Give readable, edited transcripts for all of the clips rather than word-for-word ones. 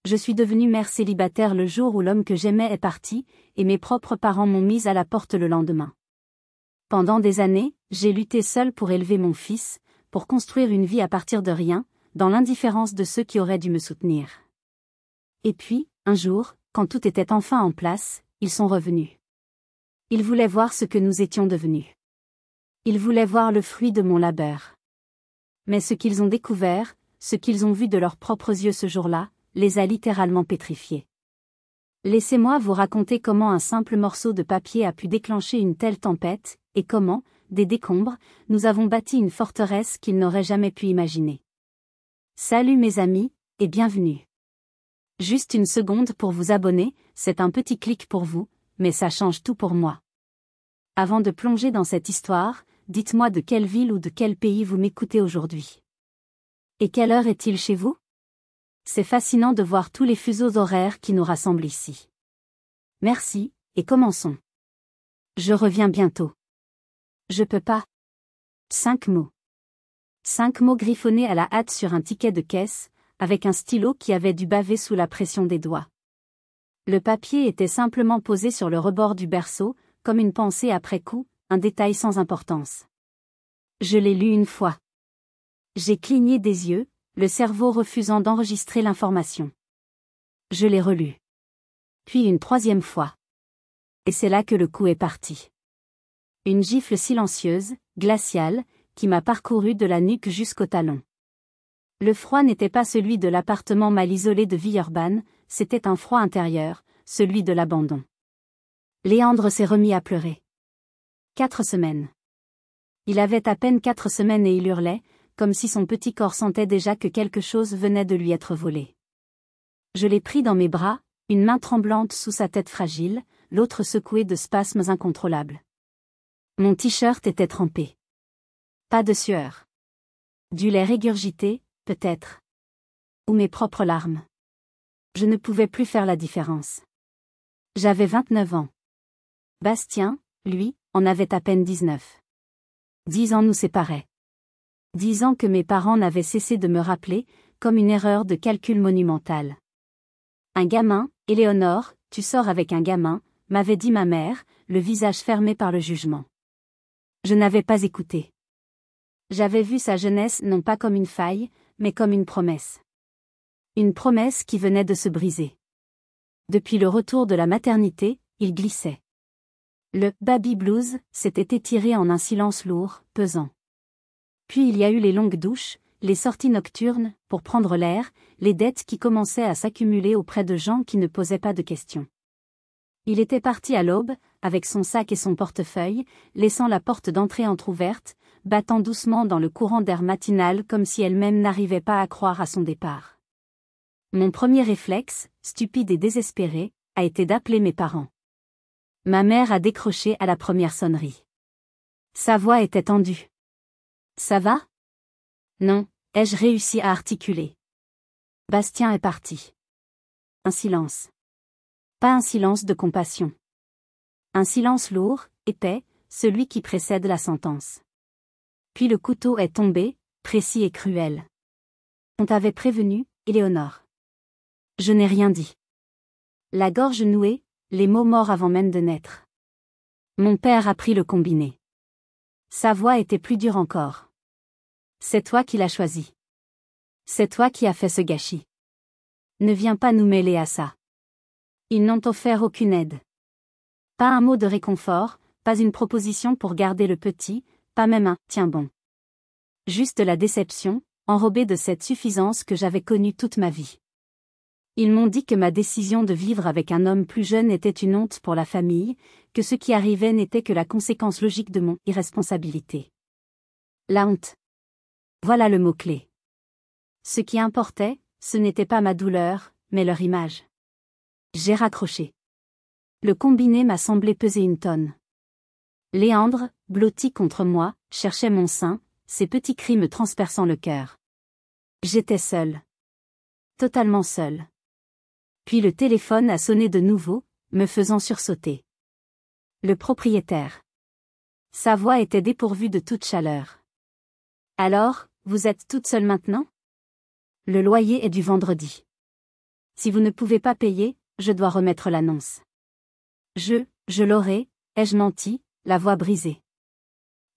Je suis devenue mère célibataire le jour où l'homme que j'aimais est parti, et mes propres parents m'ont mise à la porte le lendemain. Pendant des années, j'ai lutté seule pour élever mon fils, pour construire une vie à partir de rien, dans l'indifférence de ceux qui auraient dû me soutenir. Et puis, un jour, quand tout était enfin en place, ils sont revenus. Ils voulaient voir ce que nous étions devenus. Ils voulaient voir le fruit de mon labeur. Mais ce qu'ils ont découvert, ce qu'ils ont vu de leurs propres yeux ce jour-là, les a littéralement pétrifiés. Laissez-moi vous raconter comment un simple morceau de papier a pu déclencher une telle tempête, et comment, des décombres, nous avons bâti une forteresse qu'ils n'auraient jamais pu imaginer. Salut mes amis, et bienvenue. Juste une seconde pour vous abonner, c'est un petit clic pour vous, mais ça change tout pour moi. Avant de plonger dans cette histoire, dites-moi de quelle ville ou de quel pays vous m'écoutez aujourd'hui. Et quelle heure est-il chez vous? C'est fascinant de voir tous les fuseaux horaires qui nous rassemblent ici. Merci, et commençons. Je reviens bientôt. Je peux pas. 5 mots. 5 mots griffonnés à la hâte sur un ticket de caisse, avec un stylo qui avait dû baver sous la pression des doigts. Le papier était simplement posé sur le rebord du berceau, comme une pensée après coup, un détail sans importance. Je l'ai lu une fois. J'ai cligné des yeux, le cerveau refusant d'enregistrer l'information. Je l'ai relu. Puis une 3e fois. Et c'est là que le coup est parti. Une gifle silencieuse, glaciale, qui m'a parcouru de la nuque jusqu'au talon. Le froid n'était pas celui de l'appartement mal isolé de Villeurbanne, c'était un froid intérieur, celui de l'abandon. Léandre s'est remis à pleurer. 4 semaines. Il avait à peine 4 semaines et il hurlait, comme si son petit corps sentait déjà que quelque chose venait de lui être volé. Je l'ai pris dans mes bras, une main tremblante sous sa tête fragile, l'autre secouée de spasmes incontrôlables. Mon t-shirt était trempé. Pas de sueur. Du lait régurgité, peut-être. Ou mes propres larmes. Je ne pouvais plus faire la différence. J'avais 29 ans. Bastien, lui, en avait à peine 19. 10 ans nous séparaient. 10 ans que mes parents n'avaient cessé de me rappeler, comme une erreur de calcul monumentale. Un gamin, Éléonore, tu sors avec un gamin, m'avait dit ma mère, le visage fermé par le jugement. Je n'avais pas écouté. J'avais vu sa jeunesse non pas comme une faille, mais comme une promesse. Une promesse qui venait de se briser. Depuis le retour de la maternité, il glissait. Le « baby blues » s'était étiré en un silence lourd, pesant. Puis il y a eu les longues douches, les sorties nocturnes, pour prendre l'air, les dettes qui commençaient à s'accumuler auprès de gens qui ne posaient pas de questions. Il était parti à l'aube, avec son sac et son portefeuille, laissant la porte d'entrée entr'ouverte, battant doucement dans le courant d'air matinal comme si elle-même n'arrivait pas à croire à son départ. Mon premier réflexe, stupide et désespéré, a été d'appeler mes parents. Ma mère a décroché à la première sonnerie. Sa voix était tendue. « Ça va ? » ?»« Non, ai-je réussi à articuler. Bastien est parti. Un silence. Pas un silence de compassion. Un silence lourd, épais, celui qui précède la sentence. Puis le couteau est tombé, précis et cruel. On t'avait prévenu, Éléonore. Je n'ai rien dit. La gorge nouée, les mots morts avant même de naître. Mon père a pris le combiné. Sa voix était plus dure encore. C'est toi qui l'as choisi. C'est toi qui as fait ce gâchis. Ne viens pas nous mêler à ça. Ils n'ont offert aucune aide. Pas un mot de réconfort, pas une proposition pour garder le petit, pas même un « tiens bon ». Juste la déception, enrobée de cette suffisance que j'avais connue toute ma vie. Ils m'ont dit que ma décision de vivre avec un homme plus jeune était une honte pour la famille, que ce qui arrivait n'était que la conséquence logique de mon irresponsabilité. La honte. Voilà le mot-clé. Ce qui importait, ce n'était pas ma douleur, mais leur image. J'ai raccroché. Le combiné m'a semblé peser une tonne. Léandre, blotti contre moi, cherchait mon sein, ses petits cris me transperçant le cœur. J'étais seule. Totalement seule. Puis le téléphone a sonné de nouveau, me faisant sursauter. Le propriétaire. Sa voix était dépourvue de toute chaleur. Alors, vous êtes toute seule maintenant ? Le loyer est du vendredi. Si vous ne pouvez pas payer, je dois remettre l'annonce. Je l'aurai, ai-je menti, la voix brisée.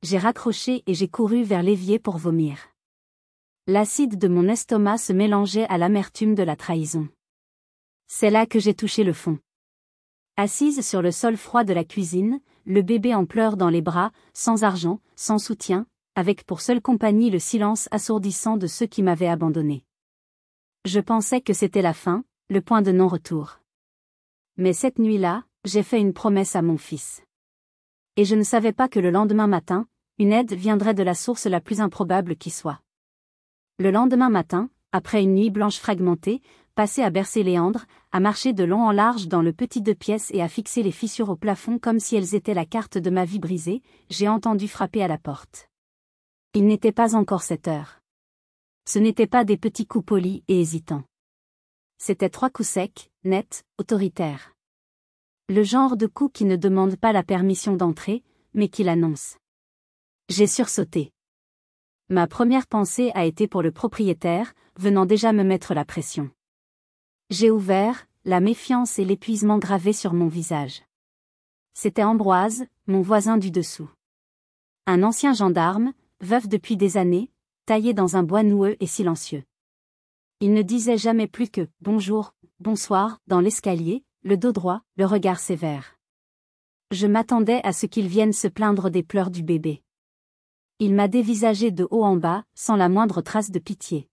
J'ai raccroché et j'ai couru vers l'évier pour vomir. L'acide de mon estomac se mélangeait à l'amertume de la trahison. C'est là que j'ai touché le fond. Assise sur le sol froid de la cuisine, le bébé en pleurs dans les bras, sans argent, sans soutien, avec pour seule compagnie le silence assourdissant de ceux qui m'avaient abandonné. Je pensais que c'était la fin, le point de non-retour. Mais cette nuit-là, j'ai fait une promesse à mon fils. Et je ne savais pas que le lendemain matin, une aide viendrait de la source la plus improbable qui soit. Le lendemain matin, après une nuit blanche fragmentée, passée à bercer Léandre, à marcher de long en large dans le petit 2 pièces et à fixer les fissures au plafond comme si elles étaient la carte de ma vie brisée, j'ai entendu frapper à la porte. Il n'était pas encore 7 heures. Ce n'étaient pas des petits coups polis et hésitants. C'étaient 3 coups secs, nets, autoritaires. Le genre de coups qui ne demande pas la permission d'entrer, mais qui l'annonce. J'ai sursauté. Ma première pensée a été pour le propriétaire, venant déjà me mettre la pression. J'ai ouvert, la méfiance et l'épuisement gravés sur mon visage. C'était Ambroise, mon voisin du dessous. Un ancien gendarme, veuf depuis des années, taillé dans un bois noueux et silencieux. Il ne disait jamais plus que « bonjour, bonsoir » dans l'escalier, le dos droit, le regard sévère. Je m'attendais à ce qu'il vienne se plaindre des pleurs du bébé. Il m'a dévisagé de haut en bas, sans la moindre trace de pitié.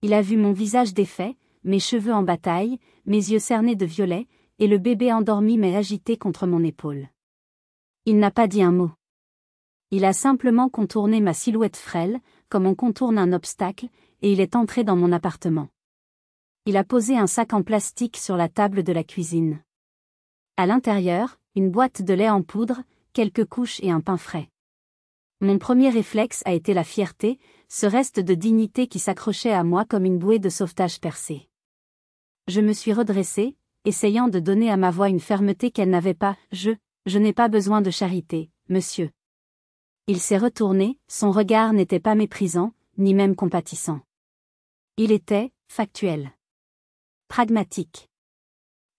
Il a vu mon visage défait, mes cheveux en bataille, mes yeux cernés de violet, et le bébé endormi mais agité contre mon épaule. Il n'a pas dit un mot. Il a simplement contourné ma silhouette frêle, comme on contourne un obstacle, et il est entré dans mon appartement. Il a posé un sac en plastique sur la table de la cuisine. À l'intérieur, une boîte de lait en poudre, quelques couches et un pain frais. Mon premier réflexe a été la fierté, ce reste de dignité qui s'accrochait à moi comme une bouée de sauvetage percée. Je me suis redressée, essayant de donner à ma voix une fermeté qu'elle n'avait pas. Je n'ai pas besoin de charité, monsieur. Il s'est retourné, son regard n'était pas méprisant, ni même compatissant. Il était factuel. Pragmatique.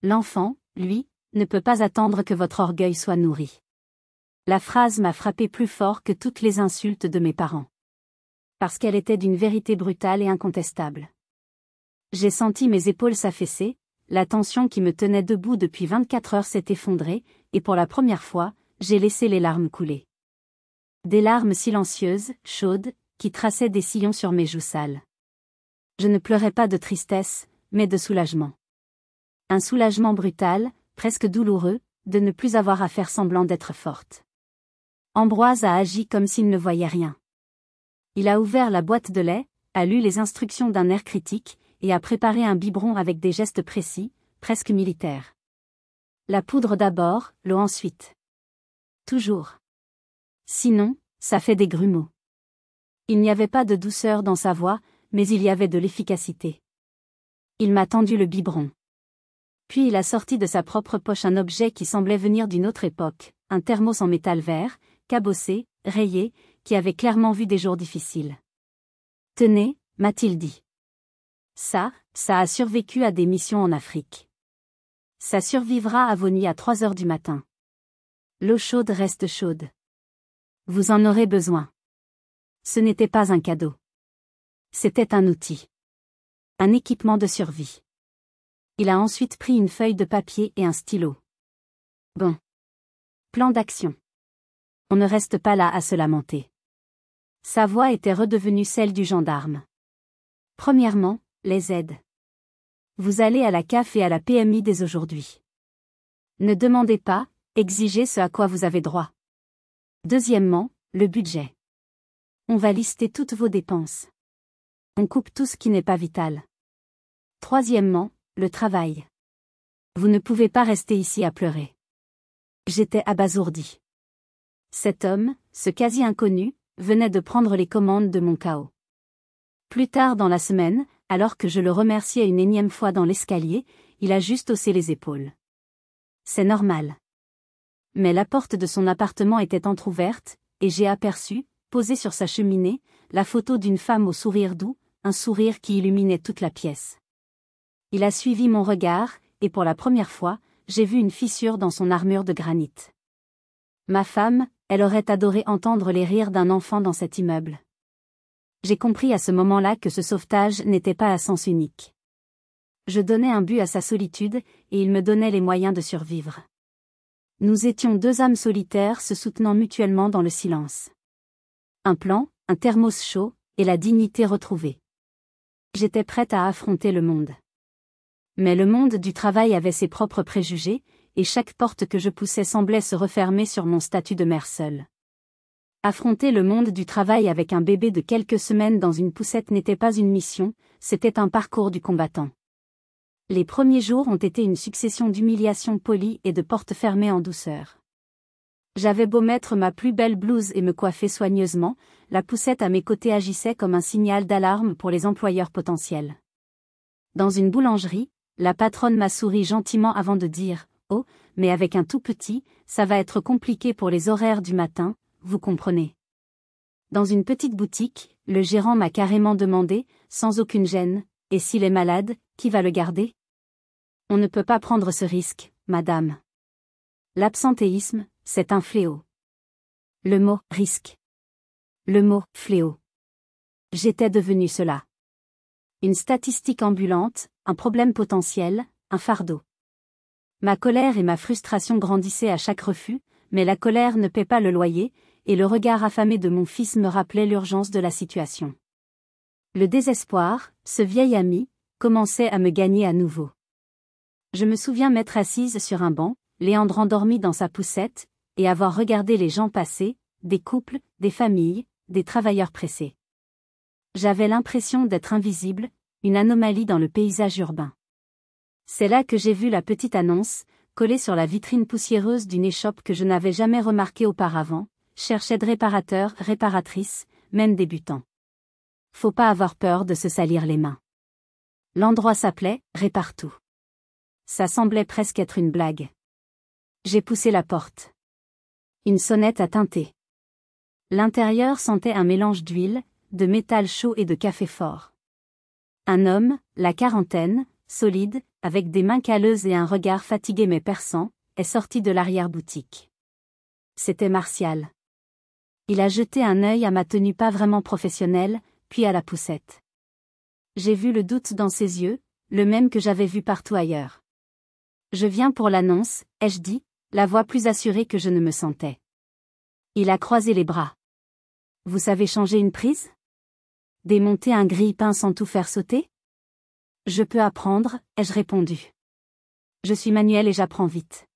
L'enfant, lui, ne peut pas attendre que votre orgueil soit nourri. La phrase m'a frappé plus fort que toutes les insultes de mes parents. Parce qu'elle était d'une vérité brutale et incontestable. J'ai senti mes épaules s'affaisser, la tension qui me tenait debout depuis 24 heures s'est effondrée, et pour la première fois, j'ai laissé les larmes couler. Des larmes silencieuses, chaudes, qui traçaient des sillons sur mes joues sales. Je ne pleurais pas de tristesse, mais de soulagement. Un soulagement brutal, presque douloureux, de ne plus avoir à faire semblant d'être forte. Ambroise a agi comme s'il ne voyait rien. Il a ouvert la boîte de lait, a lu les instructions d'un air critique, et a préparé un biberon avec des gestes précis, presque militaires. La poudre d'abord, l'eau ensuite. Toujours. Sinon, ça fait des grumeaux. Il n'y avait pas de douceur dans sa voix, mais il y avait de l'efficacité. Il m'a tendu le biberon. Puis il a sorti de sa propre poche un objet qui semblait venir d'une autre époque, un thermos en métal vert, cabossé, rayé, qui avait clairement vu des jours difficiles. « Tenez » m'a-t-il dit. Ça a survécu à des missions en Afrique. Ça survivra à vos nuits à 3 heures du matin. L'eau chaude reste chaude. Vous en aurez besoin. Ce n'était pas un cadeau. C'était un outil. Un équipement de survie. Il a ensuite pris une feuille de papier et un stylo. Bon. Plan d'action. On ne reste pas là à se lamenter. Sa voix était redevenue celle du gendarme. Premièrement, les aides. Vous allez à la CAF et à la PMI dès aujourd'hui. Ne demandez pas, exigez ce à quoi vous avez droit. Deuxièmement, le budget. On va lister toutes vos dépenses. On coupe tout ce qui n'est pas vital. Troisièmement, le travail. Vous ne pouvez pas rester ici à pleurer. J'étais abasourdi. Cet homme, ce quasi-inconnu, venait de prendre les commandes de mon chaos. Plus tard dans la semaine, alors que je le remerciais une énième fois dans l'escalier, il a juste haussé les épaules. C'est normal. Mais la porte de son appartement était entr'ouverte, et j'ai aperçu, posée sur sa cheminée, la photo d'une femme au sourire doux, un sourire qui illuminait toute la pièce. Il a suivi mon regard, et pour la première fois, j'ai vu une fissure dans son armure de granit. Ma femme, elle aurait adoré entendre les rires d'un enfant dans cet immeuble. J'ai compris à ce moment-là que ce sauvetage n'était pas à sens unique. Je donnais un but à sa solitude, et il me donnait les moyens de survivre. Nous étions deux âmes solitaires se soutenant mutuellement dans le silence. Un plan, un thermos chaud, et la dignité retrouvée. J'étais prête à affronter le monde. Mais le monde du travail avait ses propres préjugés, et chaque porte que je poussais semblait se refermer sur mon statut de mère seule. Affronter le monde du travail avec un bébé de quelques semaines dans une poussette n'était pas une mission, c'était un parcours du combattant. Les premiers jours ont été une succession d'humiliations polies et de portes fermées en douceur. J'avais beau mettre ma plus belle blouse et me coiffer soigneusement, la poussette à mes côtés agissait comme un signal d'alarme pour les employeurs potentiels. Dans une boulangerie, la patronne m'a souri gentiment avant de dire « Oh, mais avec un tout petit, ça va être compliqué pour les horaires du matin, vous comprenez ». Dans une petite boutique, le gérant m'a carrément demandé, sans aucune gêne, « Et s'il est malade, qui va le garder ?» On ne peut pas prendre ce risque, madame. L'absentéisme, c'est un fléau. Le mot « risque ». Le mot « fléau ». J'étais devenue cela. Une statistique ambulante, un problème potentiel, un fardeau. Ma colère et ma frustration grandissaient à chaque refus, mais la colère ne paie pas le loyer, et le regard affamé de mon fils me rappelait l'urgence de la situation. Le désespoir, ce vieil ami, commençait à me gagner à nouveau. Je me souviens m'être assise sur un banc, Léandre endormi dans sa poussette, et avoir regardé les gens passer, des couples, des familles, des travailleurs pressés. J'avais l'impression d'être invisible, une anomalie dans le paysage urbain. C'est là que j'ai vu la petite annonce, collée sur la vitrine poussiéreuse d'une échoppe que je n'avais jamais remarquée auparavant, cherchait de réparateurs, réparatrices, même débutants. Faut pas avoir peur de se salir les mains. L'endroit s'appelait « Répare-tout ». Ça semblait presque être une blague. J'ai poussé la porte. Une sonnette a tinté. L'intérieur sentait un mélange d'huile, de métal chaud et de café fort. Un homme, la quarantaine, solide, avec des mains calleuses et un regard fatigué mais perçant, est sorti de l'arrière-boutique. C'était Martial. Il a jeté un œil à ma tenue pas vraiment professionnelle, puis à la poussette. J'ai vu le doute dans ses yeux, le même que j'avais vu partout ailleurs. Je viens pour l'annonce, ai-je dit, la voix plus assurée que je ne me sentais. Il a croisé les bras. Vous savez changer une prise ? Démonter un grille-pain sans tout faire sauter ? Je peux apprendre, ai-je répondu. Je suis manuel et j'apprends vite.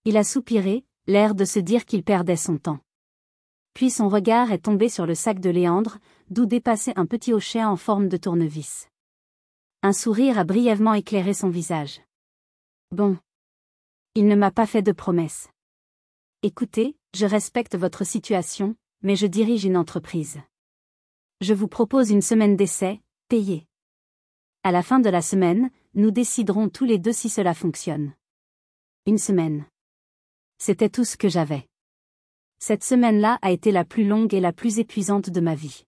Il a soupiré, l'air de se dire qu'il perdait son temps. Puis son regard est tombé sur le sac de Léandre, d'où dépassait un petit hochet en forme de tournevis. Un sourire a brièvement éclairé son visage. Bon. Il ne m'a pas fait de promesses. Écoutez, je respecte votre situation, mais je dirige une entreprise. Je vous propose une semaine d'essai, payée. À la fin de la semaine, nous déciderons tous les deux si cela fonctionne. Une semaine. C'était tout ce que j'avais. Cette semaine-là a été la plus longue et la plus épuisante de ma vie.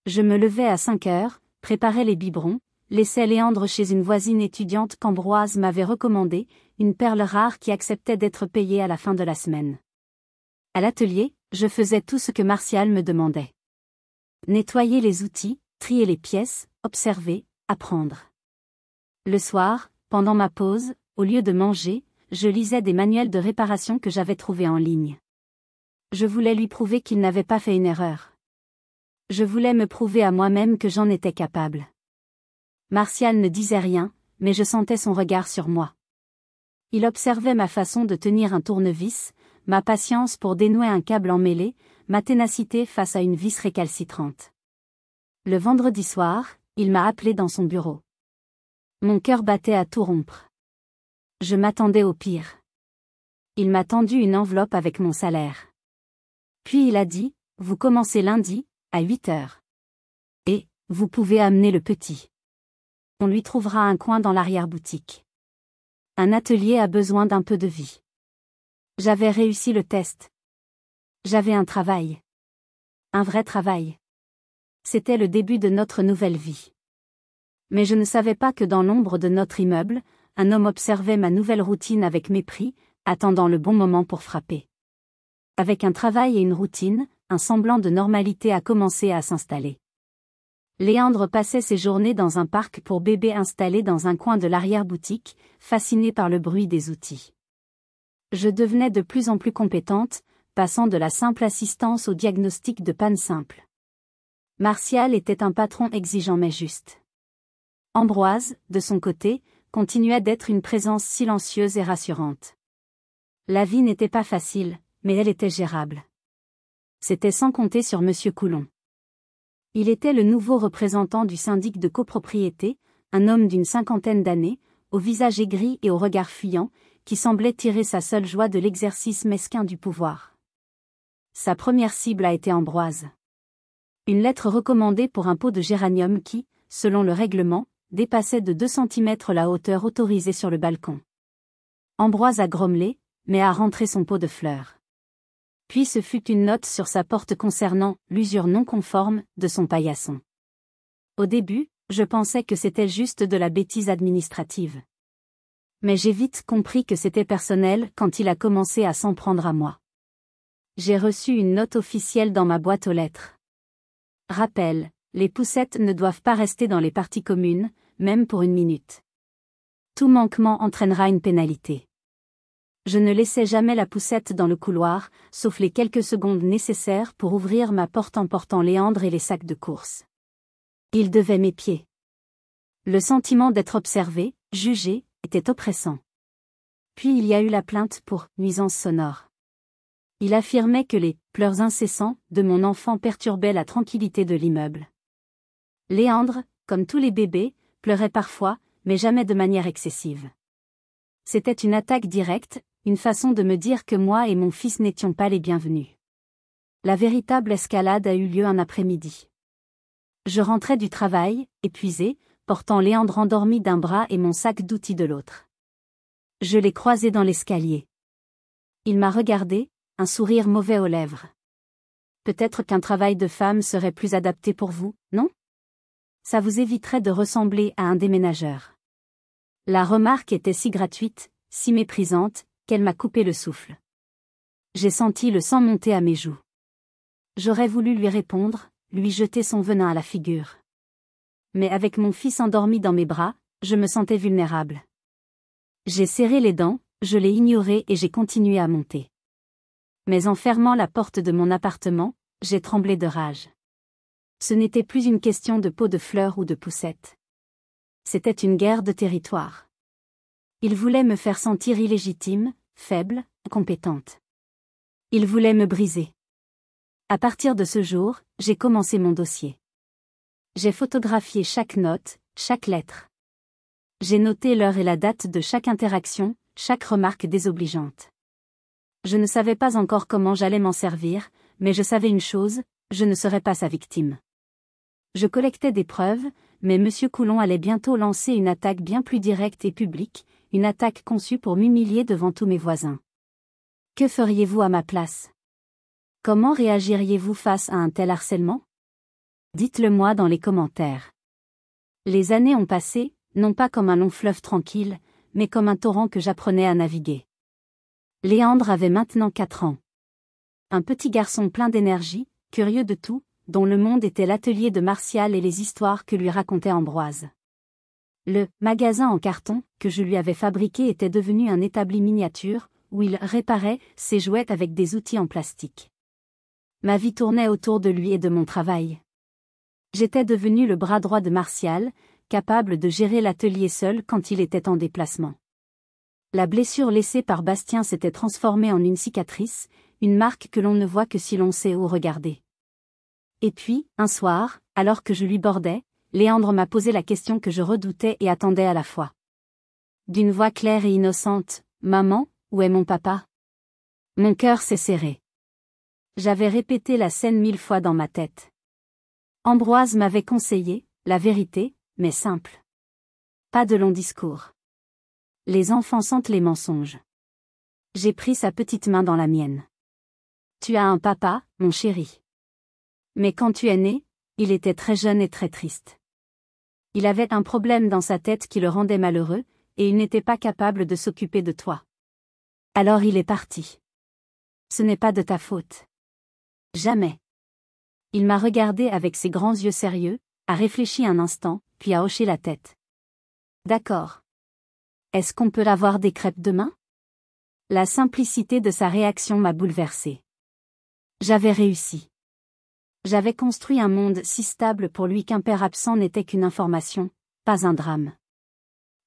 Je me levais à 5 heures, préparais les biberons, laissais Léandre chez une voisine étudiante qu'Ambroise m'avait recommandée, une perle rare qui acceptait d'être payée à la fin de la semaine. À l'atelier, je faisais tout ce que Martial me demandait. Nettoyer les outils, trier les pièces, observer, apprendre. Le soir, pendant ma pause, au lieu de manger, je lisais des manuels de réparation que j'avais trouvés en ligne. Je voulais lui prouver qu'il n'avait pas fait une erreur. Je voulais me prouver à moi-même que j'en étais capable. Martial ne disait rien, mais je sentais son regard sur moi. Il observait ma façon de tenir un tournevis, ma patience pour dénouer un câble emmêlé, ma ténacité face à une vis récalcitrante. Le vendredi soir, il m'a appelé dans son bureau. Mon cœur battait à tout rompre. Je m'attendais au pire. Il m'a tendu une enveloppe avec mon salaire. Puis il a dit, vous commencez lundi, à 8 heures. Et, vous pouvez amener le petit. On lui trouvera un coin dans l'arrière-boutique. Un atelier a besoin d'un peu de vie. J'avais réussi le test. J'avais un travail. Un vrai travail. C'était le début de notre nouvelle vie. Mais je ne savais pas que dans l'ombre de notre immeuble, un homme observait ma nouvelle routine avec mépris, attendant le bon moment pour frapper. Avec un travail et une routine, un semblant de normalité a commencé à s'installer. Léandre passait ses journées dans un parc pour bébé installé dans un coin de l'arrière-boutique, fasciné par le bruit des outils. Je devenais de plus en plus compétente, passant de la simple assistance au diagnostic de panne simple. Martial était un patron exigeant mais juste. Ambroise, de son côté, continuait d'être une présence silencieuse et rassurante. La vie n'était pas facile, mais elle était gérable. C'était sans compter sur Monsieur Coulon. Il était le nouveau représentant du syndic de copropriété, un homme d'une 50aine d'années, au visage aigri et au regard fuyant, qui semblait tirer sa seule joie de l'exercice mesquin du pouvoir. Sa première cible a été Ambroise. Une lettre recommandée pour un pot de géranium qui, selon le règlement, dépassait de 2 cm la hauteur autorisée sur le balcon. Ambroise a grommelé, mais a rentré son pot de fleurs. Puis ce fut une note sur sa porte concernant l'usure non conforme de son paillasson. Au début, je pensais que c'était juste de la bêtise administrative. Mais j'ai vite compris que c'était personnel quand il a commencé à s'en prendre à moi. J'ai reçu une note officielle dans ma boîte aux lettres. Rappel, les poussettes ne doivent pas rester dans les parties communes, même pour 1 minute. Tout manquement entraînera une pénalité. Je ne laissais jamais la poussette dans le couloir, sauf les quelques secondes nécessaires pour ouvrir ma porte en portant Léandre et les sacs de course. Il devait m'épier. Le sentiment d'être observé, jugé, était oppressant. Puis il y a eu la plainte pour nuisance sonore. Il affirmait que les pleurs incessants de mon enfant perturbaient la tranquillité de l'immeuble. Léandre, comme tous les bébés, pleurait parfois, mais jamais de manière excessive. C'était une attaque directe, une façon de me dire que moi et mon fils n'étions pas les bienvenus. La véritable escalade a eu lieu un après-midi. Je rentrais du travail, épuisé, portant Léandre endormi d'un bras et mon sac d'outils de l'autre. Je l'ai croisé dans l'escalier. Il m'a regardé, un sourire mauvais aux lèvres. Peut-être qu'un travail de femme serait plus adapté pour vous, non? Ça vous éviterait de ressembler à un déménageur. La remarque était si gratuite, si méprisante, qu'elle m'a coupé le souffle. J'ai senti le sang monter à mes joues. J'aurais voulu lui répondre, lui jeter son venin à la figure. Mais avec mon fils endormi dans mes bras, je me sentais vulnérable. J'ai serré les dents, je l'ai ignoré et j'ai continué à monter. Mais en fermant la porte de mon appartement, j'ai tremblé de rage. Ce n'était plus une question de pot de fleurs ou de poussettes. C'était une guerre de territoire. Il voulait me faire sentir illégitime, faible, incompétente. Il voulait me briser. À partir de ce jour, j'ai commencé mon dossier. J'ai photographié chaque note, chaque lettre. J'ai noté l'heure et la date de chaque interaction, chaque remarque désobligeante. Je ne savais pas encore comment j'allais m'en servir, mais je savais une chose, je ne serais pas sa victime. Je collectais des preuves, mais M. Coulon allait bientôt lancer une attaque bien plus directe et publique, une attaque conçue pour m'humilier devant tous mes voisins. Que feriez-vous à ma place? Comment réagiriez-vous face à un tel harcèlement? Dites-le moi dans les commentaires. Les années ont passé, non pas comme un long fleuve tranquille, mais comme un torrent que j'apprenais à naviguer. Léandre avait maintenant 4 ans. Un petit garçon plein d'énergie, curieux de tout, dont le monde était l'atelier de Martial et les histoires que lui racontait Ambroise. Le magasin en carton que je lui avais fabriqué était devenu un établi miniature, où il réparait ses jouets avec des outils en plastique. Ma vie tournait autour de lui et de mon travail. J'étais devenu le bras droit de Martial, capable de gérer l'atelier seul quand il était en déplacement. La blessure laissée par Bastien s'était transformée en une cicatrice, une marque que l'on ne voit que si l'on sait où regarder. Et puis, un soir, alors que je lui bordais, Léandre m'a posé la question que je redoutais et attendais à la fois. D'une voix claire et innocente, « Maman, où est mon papa ?» Mon cœur s'est serré. J'avais répété la scène 1000 fois dans ma tête. Ambroise m'avait conseillé, la vérité, mais simple. Pas de long discours. Les enfants sentent les mensonges. J'ai pris sa petite main dans la mienne. Tu as un papa, mon chéri. Mais quand tu es né, il était très jeune et très triste. Il avait un problème dans sa tête qui le rendait malheureux, et il n'était pas capable de s'occuper de toi. Alors il est parti. Ce n'est pas de ta faute. Jamais. Il m'a regardé avec ses grands yeux sérieux, a réfléchi un instant, puis a hoché la tête. D'accord. Est-ce qu'on peut avoir des crêpes demain? La simplicité de sa réaction m'a bouleversée. J'avais réussi. J'avais construit un monde si stable pour lui qu'un père absent n'était qu'une information, pas un drame.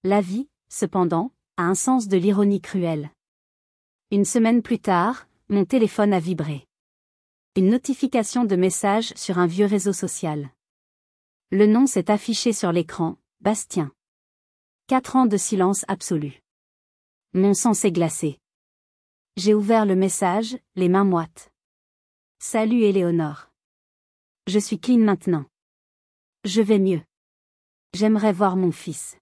La vie, cependant, a un sens de l'ironie cruelle. Une semaine plus tard, mon téléphone a vibré. Une notification de message sur un vieux réseau social. Le nom s'est affiché sur l'écran, Bastien. 4 ans de silence absolu. Mon sang s'est glacé. J'ai ouvert le message, les mains moites. Salut Éléonore. Je suis clean maintenant. Je vais mieux. J'aimerais voir mon fils.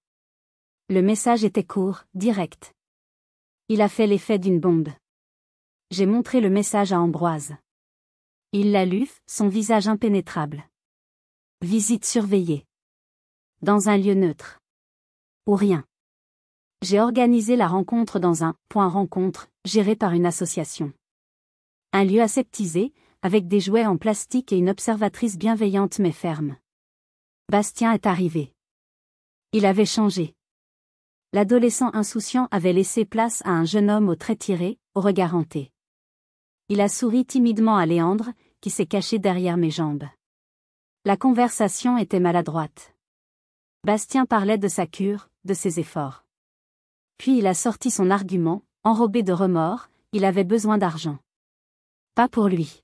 Le message était court, direct. Il a fait l'effet d'une bombe. J'ai montré le message à Ambroise. Il l'a lu, son visage impénétrable. Visite surveillée. Dans un lieu neutre. Ou rien. J'ai organisé la rencontre dans un point rencontre, géré par une association. Un lieu aseptisé, avec des jouets en plastique et une observatrice bienveillante mais ferme. Bastien est arrivé. Il avait changé. L'adolescent insouciant avait laissé place à un jeune homme aux traits tirés, au regard hanté. Il a souri timidement à Léandre, qui s'est caché derrière mes jambes. La conversation était maladroite. Bastien parlait de sa cure, de ses efforts. Puis il a sorti son argument, enrobé de remords, il avait besoin d'argent. Pas pour lui.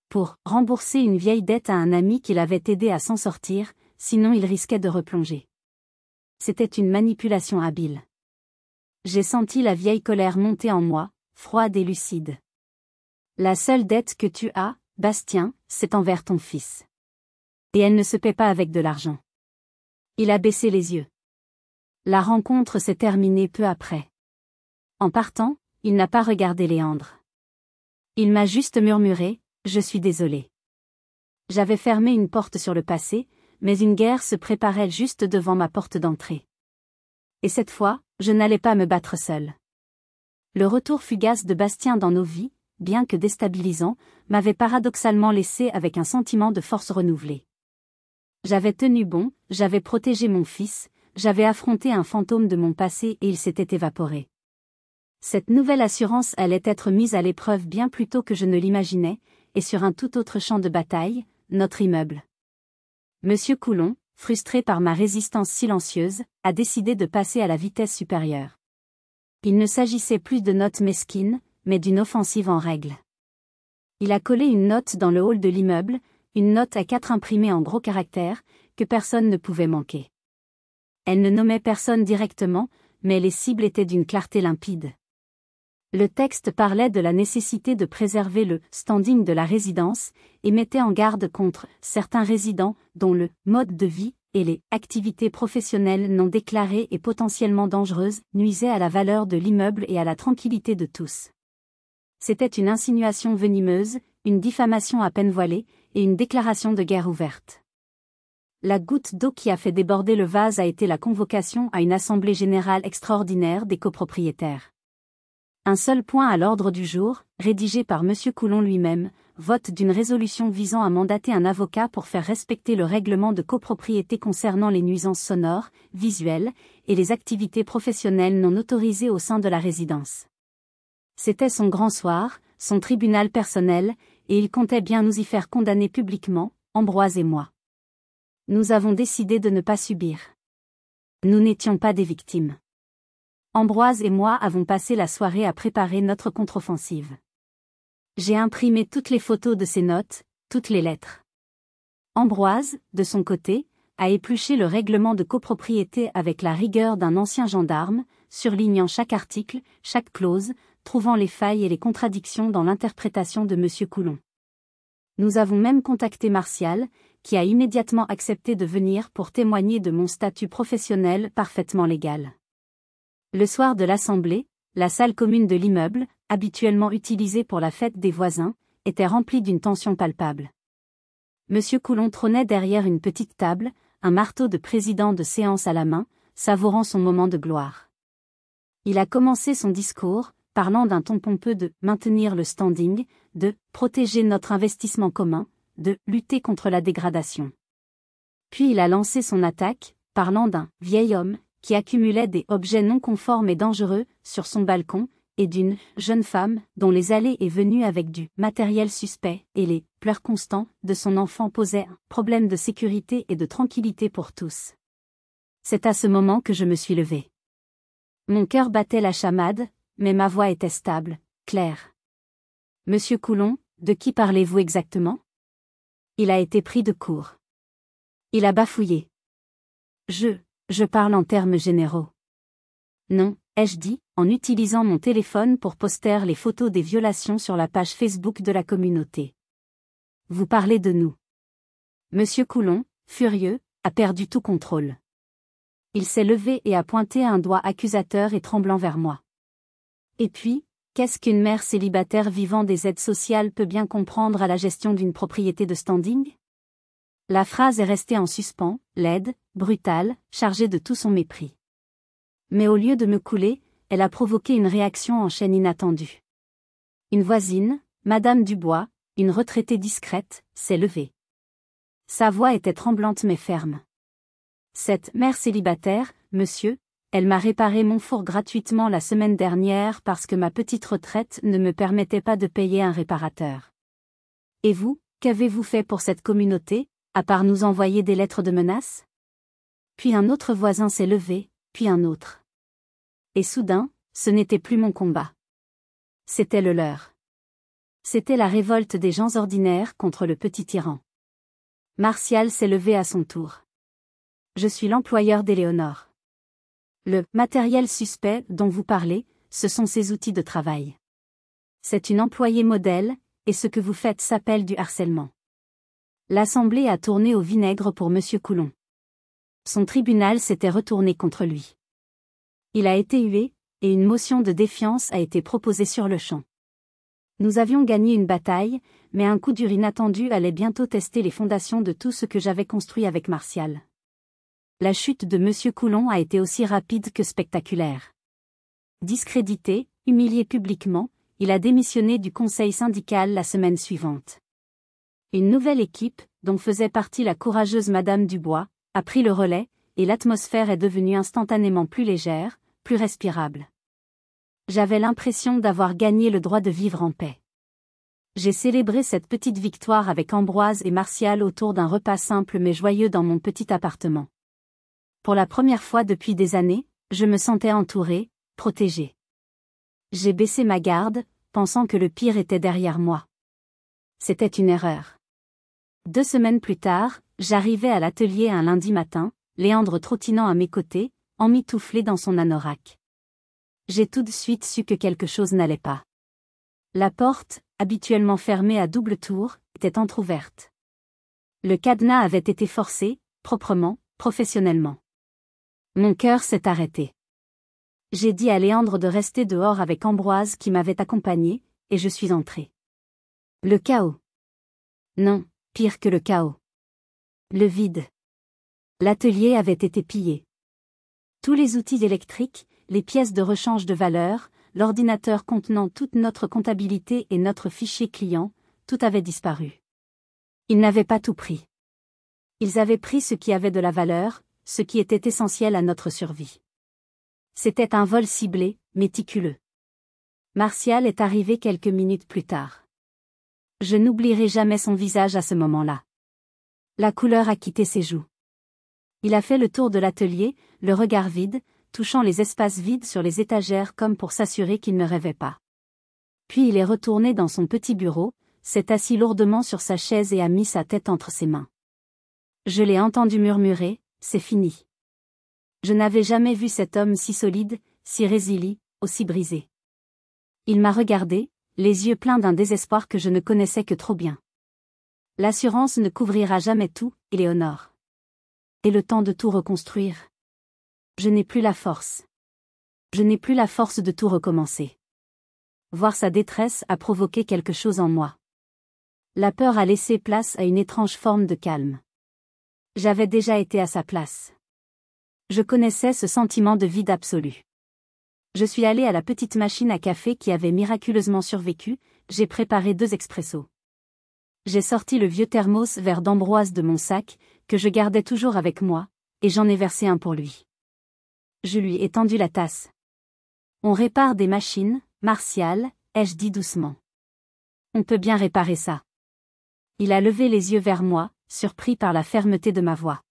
Pour rembourser une vieille dette à un ami qui l'avait aidé à s'en sortir, sinon il risquait de replonger. C'était une manipulation habile. J'ai senti la vieille colère monter en moi, froide et lucide. La seule dette que tu as, Bastien, c'est envers ton fils. Et elle ne se paie pas avec de l'argent. Il a baissé les yeux. La rencontre s'est terminée peu après. En partant, il n'a pas regardé Léandre. Il m'a juste murmuré, « Je suis désolé. » J'avais fermé une porte sur le passé, mais une guerre se préparait juste devant ma porte d'entrée. Et cette fois, je n'allais pas me battre seul. Le retour fugace de Bastien dans nos vies, bien que déstabilisant, m'avait paradoxalement laissé avec un sentiment de force renouvelée. J'avais tenu bon, j'avais protégé mon fils, j'avais affronté un fantôme de mon passé et il s'était évaporé. Cette nouvelle assurance allait être mise à l'épreuve bien plus tôt que je ne l'imaginais, et sur un tout autre champ de bataille, notre immeuble. Monsieur Coulon, frustré par ma résistance silencieuse, a décidé de passer à la vitesse supérieure. Il ne s'agissait plus de notes mesquines, mais d'une offensive en règle. Il a collé une note dans le hall de l'immeuble, une note A4 imprimée en gros caractères, que personne ne pouvait manquer. Elle ne nommait personne directement, mais les cibles étaient d'une clarté limpide. Le texte parlait de la nécessité de préserver le standing de la résidence et mettait en garde contre certains résidents dont le mode de vie et les activités professionnelles non déclarées et potentiellement dangereuses nuisaient à la valeur de l'immeuble et à la tranquillité de tous. C'était une insinuation venimeuse, une diffamation à peine voilée et une déclaration de guerre ouverte. La goutte d'eau qui a fait déborder le vase a été la convocation à une assemblée générale extraordinaire des copropriétaires. Un seul point à l'ordre du jour, rédigé par Monsieur Coulon lui-même, vote d'une résolution visant à mandater un avocat pour faire respecter le règlement de copropriété concernant les nuisances sonores, visuelles, et les activités professionnelles non autorisées au sein de la résidence. C'était son grand soir, son tribunal personnel, et il comptait bien nous y faire condamner publiquement, Ambroise et moi. Nous avons décidé de ne pas subir. Nous n'étions pas des victimes. Ambroise et moi avons passé la soirée à préparer notre contre-offensive. J'ai imprimé toutes les photos de ces notes, toutes les lettres. Ambroise, de son côté, a épluché le règlement de copropriété avec la rigueur d'un ancien gendarme, surlignant chaque article, chaque clause, trouvant les failles et les contradictions dans l'interprétation de Monsieur Coulon. Nous avons même contacté Martial, qui a immédiatement accepté de venir pour témoigner de mon statut professionnel parfaitement légal. Le soir de l'assemblée, la salle commune de l'immeuble, habituellement utilisée pour la fête des voisins, était remplie d'une tension palpable. Monsieur Coulon trônait derrière une petite table, un marteau de président de séance à la main, savourant son moment de gloire. Il a commencé son discours, parlant d'un ton pompeux de « maintenir le standing », de « protéger notre investissement commun », de « lutter contre la dégradation ». Puis il a lancé son attaque, parlant d'un « vieil homme » qui accumulait des objets non conformes et dangereux sur son balcon, et d'une jeune femme dont les allées et venues avec du matériel suspect et les pleurs constants de son enfant posaient un problème de sécurité et de tranquillité pour tous. C'est à ce moment que je me suis levée. Mon cœur battait la chamade, mais ma voix était stable, claire. Monsieur Coulon, de qui parlez-vous exactement? Il a été pris de court. Il a bafouillé. Je parle en termes généraux. Non, ai-je dit, en utilisant mon téléphone pour poster les photos des violations sur la page Facebook de la communauté. Vous parlez de nous. Monsieur Coulon, furieux, a perdu tout contrôle. Il s'est levé et a pointé un doigt accusateur et tremblant vers moi. Et puis, qu'est-ce qu'une mère célibataire vivant des aides sociales peut bien comprendre à la gestion d'une propriété de standing? La phrase est restée en suspens, laide, brutale, chargée de tout son mépris. Mais au lieu de me couler, elle a provoqué une réaction en chaîne inattendue. Une voisine, Madame Dubois, une retraitée discrète, s'est levée. Sa voix était tremblante mais ferme. Cette mère célibataire, monsieur, elle m'a réparé mon four gratuitement la semaine dernière parce que ma petite retraite ne me permettait pas de payer un réparateur. Et vous, qu'avez-vous fait pour cette communauté, à part nous envoyer des lettres de menaces? Puis un autre voisin s'est levé, puis un autre. Et soudain, ce n'était plus mon combat. C'était le leur. C'était la révolte des gens ordinaires contre le petit tyran. Martial s'est levé à son tour. Je suis l'employeur d'Éléonore. Le matériel suspect dont vous parlez, ce sont ses outils de travail. C'est une employée modèle, et ce que vous faites s'appelle du harcèlement. L'Assemblée a tourné au vinaigre pour Monsieur Coulon. Son tribunal s'était retourné contre lui. Il a été hué, et une motion de défiance a été proposée sur le champ. Nous avions gagné une bataille, mais un coup dur inattendu allait bientôt tester les fondations de tout ce que j'avais construit avec Martial. La chute de Monsieur Coulon a été aussi rapide que spectaculaire. Discrédité, humilié publiquement, il a démissionné du conseil syndical la semaine suivante. Une nouvelle équipe, dont faisait partie la courageuse Madame Dubois, a pris le relais, et l'atmosphère est devenue instantanément plus légère, plus respirable. J'avais l'impression d'avoir gagné le droit de vivre en paix. J'ai célébré cette petite victoire avec Ambroise et Martial autour d'un repas simple mais joyeux dans mon petit appartement. Pour la première fois depuis des années, je me sentais entourée, protégée. J'ai baissé ma garde, pensant que le pire était derrière moi. C'était une erreur. 2 semaines plus tard, j'arrivais à l'atelier un lundi matin, Léandre trottinant à mes côtés, emmitouflé dans son anorak. J'ai tout de suite su que quelque chose n'allait pas. La porte, habituellement fermée à double tour, était entr'ouverte. Le cadenas avait été forcé, proprement, professionnellement. Mon cœur s'est arrêté. J'ai dit à Léandre de rester dehors avec Ambroise qui m'avait accompagné, et je suis entrée. Le chaos. Non, pire que le chaos. Le vide. L'atelier avait été pillé. Tous les outils électriques, les pièces de rechange de valeur, l'ordinateur contenant toute notre comptabilité et notre fichier client, tout avait disparu. Ils n'avaient pas tout pris. Ils avaient pris ce qui avait de la valeur, ce qui était essentiel à notre survie. C'était un vol ciblé, méticuleux. Martial est arrivé quelques minutes plus tard. Je n'oublierai jamais son visage à ce moment-là. La couleur a quitté ses joues. Il a fait le tour de l'atelier, le regard vide, touchant les espaces vides sur les étagères comme pour s'assurer qu'il ne rêvait pas. Puis il est retourné dans son petit bureau, s'est assis lourdement sur sa chaise et a mis sa tête entre ses mains. Je l'ai entendu murmurer, « C'est fini ». Je n'avais jamais vu cet homme si solide, si résilient, aussi brisé. Il m'a regardé, les yeux pleins d'un désespoir que je ne connaissais que trop bien. L'assurance ne couvrira jamais tout, Éléonore. Et le temps de tout reconstruire. Je n'ai plus la force. Je n'ai plus la force de tout recommencer. Voir sa détresse a provoqué quelque chose en moi. La peur a laissé place à une étrange forme de calme. J'avais déjà été à sa place. Je connaissais ce sentiment de vide absolu. Je suis allée à la petite machine à café qui avait miraculeusement survécu, j'ai préparé 2 expressos. J'ai sorti le vieux thermos vert d'Ambroise de mon sac, que je gardais toujours avec moi, et j'en ai versé un pour lui. Je lui ai tendu la tasse. On répare des machines, Martial, ai-je dit doucement. On peut bien réparer ça. Il a levé les yeux vers moi, surpris par la fermeté de ma voix.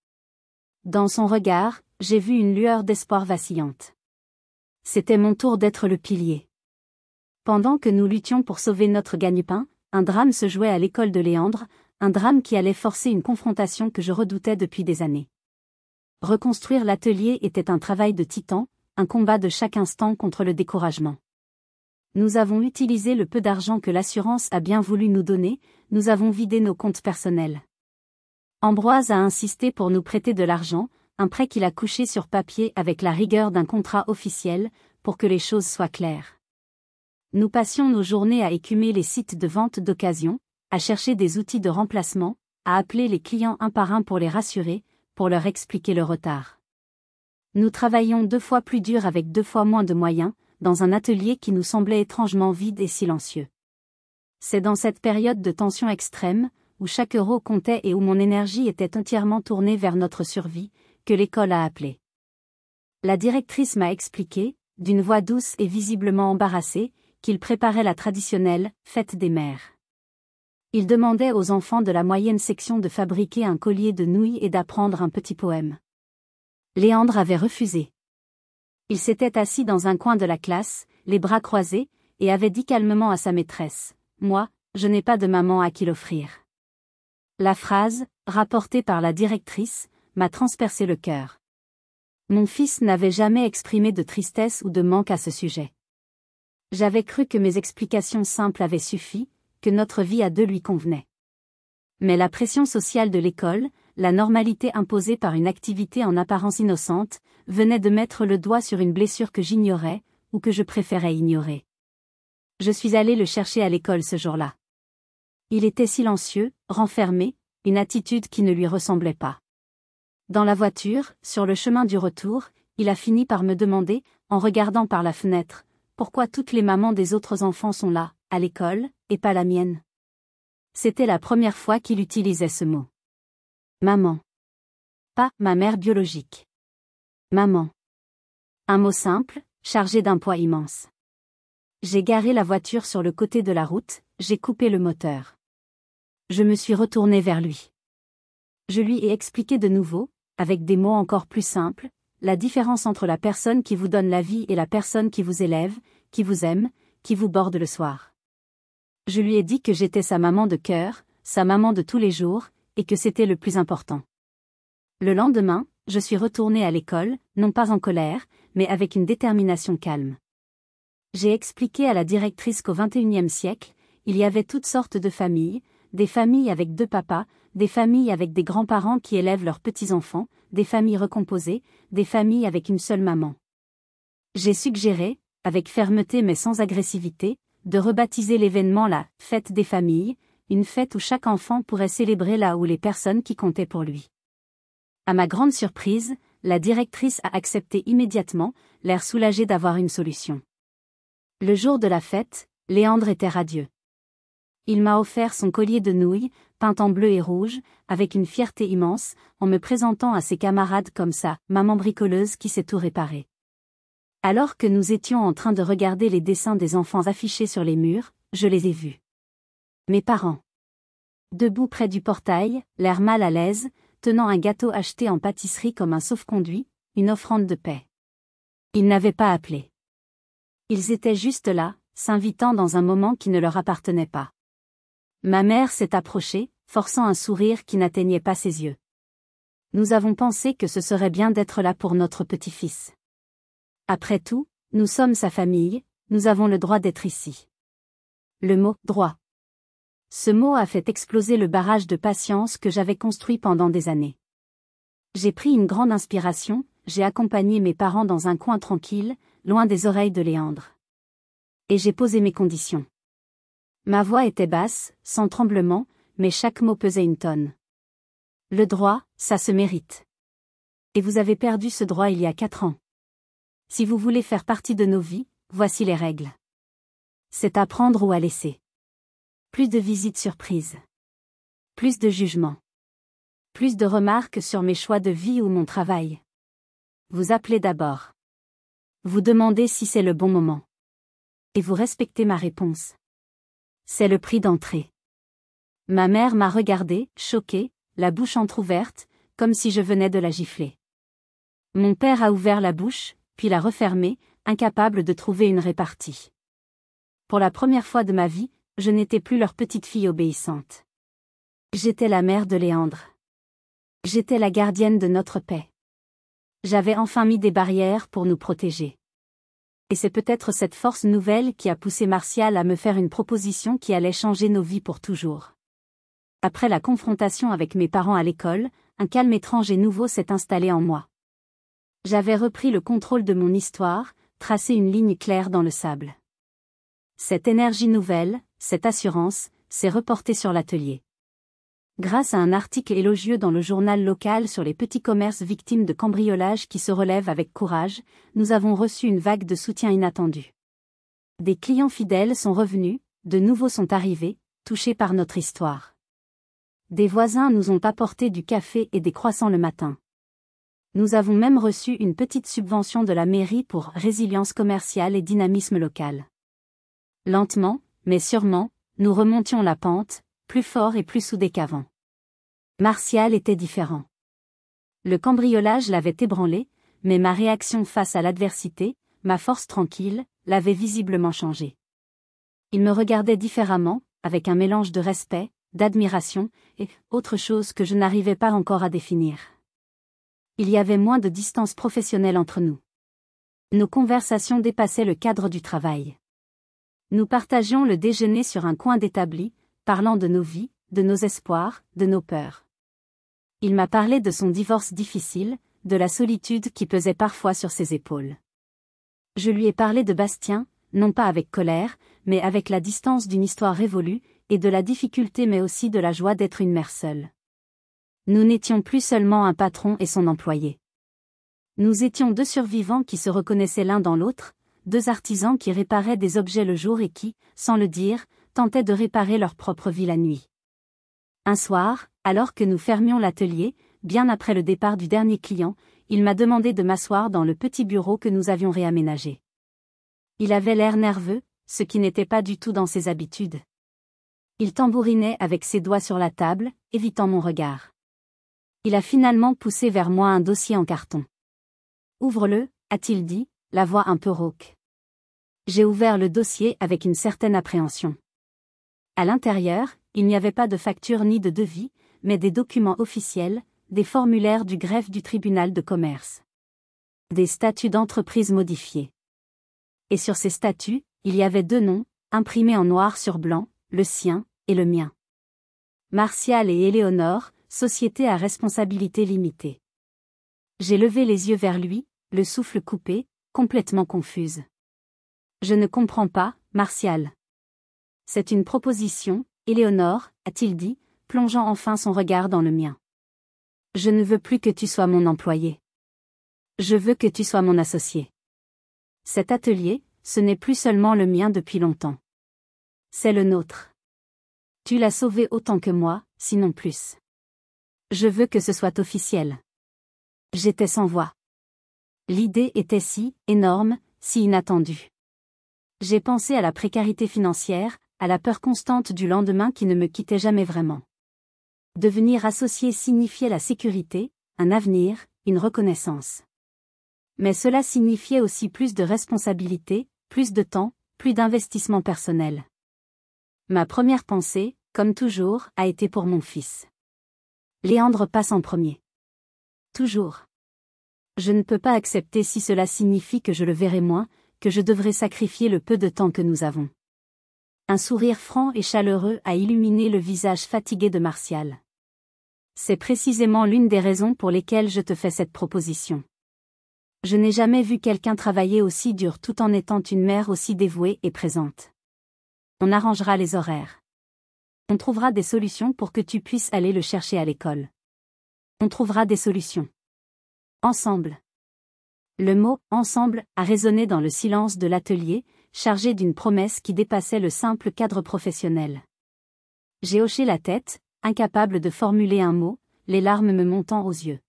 Dans son regard, j'ai vu une lueur d'espoir vacillante. C'était mon tour d'être le pilier. Pendant que nous luttions pour sauver notre gagne-pain, un drame se jouait à l'école de Léandre, un drame qui allait forcer une confrontation que je redoutais depuis des années. Reconstruire l'atelier était un travail de titan, un combat de chaque instant contre le découragement. Nous avons utilisé le peu d'argent que l'assurance a bien voulu nous donner, nous avons vidé nos comptes personnels. Ambroise a insisté pour nous prêter de l'argent, un prêt qu'il a couché sur papier avec la rigueur d'un contrat officiel, pour que les choses soient claires. Nous passions nos journées à écumer les sites de vente d'occasion, à chercher des outils de remplacement, à appeler les clients un par un pour les rassurer, pour leur expliquer le retard. Nous travaillions 2 fois plus dur avec 2 fois moins de moyens, dans un atelier qui nous semblait étrangement vide et silencieux. C'est dans cette période de tension extrême, où chaque euro comptait et où mon énergie était entièrement tournée vers notre survie, que l'école a appelé. La directrice m'a expliqué, d'une voix douce et visiblement embarrassée, qu'il préparait la traditionnelle « fête des mères ». Il demandait aux enfants de la moyenne section de fabriquer un collier de nouilles et d'apprendre un petit poème. Léandre avait refusé. Il s'était assis dans un coin de la classe, les bras croisés, et avait dit calmement à sa maîtresse « Moi, je n'ai pas de maman à qui l'offrir ». La phrase, rapportée par la directrice, m'a transpercé le cœur. Mon fils n'avait jamais exprimé de tristesse ou de manque à ce sujet. J'avais cru que mes explications simples avaient suffi, que notre vie à 2 lui convenait. Mais la pression sociale de l'école, la normalité imposée par une activité en apparence innocente, venait de mettre le doigt sur une blessure que j'ignorais, ou que je préférais ignorer. Je suis allée le chercher à l'école ce jour-là. Il était silencieux, renfermé, une attitude qui ne lui ressemblait pas. Dans la voiture, sur le chemin du retour, il a fini par me demander, en regardant par la fenêtre, pourquoi toutes les mamans des autres enfants sont là, à l'école, et pas la mienne. C'était la première fois qu'il utilisait ce mot. Maman. Pas ma mère biologique. Maman. Un mot simple, chargé d'un poids immense. J'ai garé la voiture sur le côté de la route, j'ai coupé le moteur. Je me suis retournée vers lui. Je lui ai expliqué de nouveau, avec des mots encore plus simples, la différence entre la personne qui vous donne la vie et la personne qui vous élève, qui vous aime, qui vous borde le soir. Je lui ai dit que j'étais sa maman de cœur, sa maman de tous les jours, et que c'était le plus important. Le lendemain, je suis retournée à l'école, non pas en colère, mais avec une détermination calme. J'ai expliqué à la directrice qu'au XXIe siècle, il y avait toutes sortes de familles, des familles avec 2 papas, des familles avec des grands-parents qui élèvent leurs petits-enfants, des familles recomposées, des familles avec une seule maman. J'ai suggéré, avec fermeté mais sans agressivité, de rebaptiser l'événement la « fête des familles », une fête où chaque enfant pourrait célébrer là où les personnes qui comptaient pour lui. À ma grande surprise, la directrice a accepté immédiatement, l'air soulagé d'avoir une solution. Le jour de la fête, Léandre était radieux. Il m'a offert son collier de nouilles, peint en bleu et rouge, avec une fierté immense, en me présentant à ses camarades comme ça, maman bricoleuse qui sait tout réparer. Alors que nous étions en train de regarder les dessins des enfants affichés sur les murs, je les ai vus. Mes parents. Debout près du portail, l'air mal à l'aise, tenant un gâteau acheté en pâtisserie comme un sauf-conduit, une offrande de paix. Ils n'avaient pas appelé. Ils étaient juste là, s'invitant dans un moment qui ne leur appartenait pas. Ma mère s'est approchée, forçant un sourire qui n'atteignait pas ses yeux. Nous avons pensé que ce serait bien d'être là pour notre petit-fils. Après tout, nous sommes sa famille, nous avons le droit d'être ici. Le mot « droit ». Ce mot a fait exploser le barrage de patience que j'avais construit pendant des années. J'ai pris une grande inspiration, j'ai accompagné mes parents dans un coin tranquille, loin des oreilles de Léandre. Et j'ai posé mes conditions. Ma voix était basse, sans tremblement, mais chaque mot pesait une tonne. Le droit, ça se mérite. Et vous avez perdu ce droit il y a 4 ans. Si vous voulez faire partie de nos vies, voici les règles. C'est à prendre ou à laisser. Plus de visites surprises. Plus de jugements. Plus de remarques sur mes choix de vie ou mon travail. Vous appelez d'abord. Vous demandez si c'est le bon moment. Et vous respectez ma réponse. C'est le prix d'entrée. Ma mère m'a regardée, choquée, la bouche entr'ouverte, comme si je venais de la gifler. Mon père a ouvert la bouche, puis l'a refermée, incapable de trouver une répartie. Pour la première fois de ma vie, je n'étais plus leur petite fille obéissante. J'étais la mère de Léandre. J'étais la gardienne de notre paix. J'avais enfin mis des barrières pour nous protéger. Et c'est peut-être cette force nouvelle qui a poussé Martial à me faire une proposition qui allait changer nos vies pour toujours. Après la confrontation avec mes parents à l'école, un calme étrange et nouveau s'est installé en moi. J'avais repris le contrôle de mon histoire, tracé une ligne claire dans le sable. Cette énergie nouvelle, cette assurance, s'est reportée sur l'atelier. Grâce à un article élogieux dans le journal local sur les petits commerces victimes de cambriolage qui se relèvent avec courage, nous avons reçu une vague de soutien inattendu. Des clients fidèles sont revenus, de nouveaux sont arrivés, touchés par notre histoire. Des voisins nous ont apporté du café et des croissants le matin. Nous avons même reçu une petite subvention de la mairie pour résilience commerciale et dynamisme local. Lentement, mais sûrement, nous remontions la pente, plus fort et plus soudés qu'avant. Martial était différent. Le cambriolage l'avait ébranlé, mais ma réaction face à l'adversité, ma force tranquille, l'avait visiblement changé. Il me regardait différemment, avec un mélange de respect, d'admiration, et autre chose que je n'arrivais pas encore à définir. Il y avait moins de distance professionnelle entre nous. Nos conversations dépassaient le cadre du travail. Nous partagions le déjeuner sur un coin d'établi, parlant de nos vies, de nos espoirs, de nos peurs. Il m'a parlé de son divorce difficile, de la solitude qui pesait parfois sur ses épaules. Je lui ai parlé de Bastien, non pas avec colère, mais avec la distance d'une histoire révolue, et de la difficulté mais aussi de la joie d'être une mère seule. Nous n'étions plus seulement un patron et son employé. Nous étions 2 survivants qui se reconnaissaient l'un dans l'autre, 2 artisans qui réparaient des objets le jour et qui, sans le dire, tentaient de réparer leur propre vie la nuit. Un soir, alors que nous fermions l'atelier, bien après le départ du dernier client, il m'a demandé de m'asseoir dans le petit bureau que nous avions réaménagé. Il avait l'air nerveux, ce qui n'était pas du tout dans ses habitudes. Il tambourinait avec ses doigts sur la table, évitant mon regard. Il a finalement poussé vers moi un dossier en carton. « Ouvre-le » a-t-il dit, la voix un peu rauque. J'ai ouvert le dossier avec une certaine appréhension. À l'intérieur, il n'y avait pas de facture ni de devis, mais des documents officiels, des formulaires du greffe du tribunal de commerce. Des statuts d'entreprise modifiés. Et sur ces statuts, il y avait 2 noms, imprimés en noir sur blanc, le sien et le mien. Martial et Éléonore, société à responsabilité limitée. J'ai levé les yeux vers lui, le souffle coupé, complètement confuse. Je ne comprends pas, Martial. C'est une proposition, Éléonore, a-t-il dit, plongeant enfin son regard dans le mien. Je ne veux plus que tu sois mon employé. Je veux que tu sois mon associé. Cet atelier, ce n'est plus seulement le mien depuis longtemps. C'est le nôtre. Tu l'as sauvé autant que moi, sinon plus. Je veux que ce soit officiel. J'étais sans voix. L'idée était si énorme, si inattendue. J'ai pensé à la précarité financière, à la peur constante du lendemain qui ne me quittait jamais vraiment. Devenir associé signifiait la sécurité, un avenir, une reconnaissance. Mais cela signifiait aussi plus de responsabilité, plus de temps, plus d'investissement personnel. Ma première pensée, comme toujours, a été pour mon fils. Léandre passe en premier. Toujours. Je ne peux pas accepter si cela signifie que je le verrai moins, que je devrais sacrifier le peu de temps que nous avons. Un sourire franc et chaleureux a illuminé le visage fatigué de Martial. C'est précisément l'une des raisons pour lesquelles je te fais cette proposition. Je n'ai jamais vu quelqu'un travailler aussi dur tout en étant une mère aussi dévouée et présente. On arrangera les horaires. On trouvera des solutions pour que tu puisses aller le chercher à l'école. On trouvera des solutions. Ensemble. Le mot « ensemble » a résonné dans le silence de l'atelier, chargé d'une promesse qui dépassait le simple cadre professionnel. J'ai hoché la tête, incapable de formuler un mot, les larmes me montant aux yeux.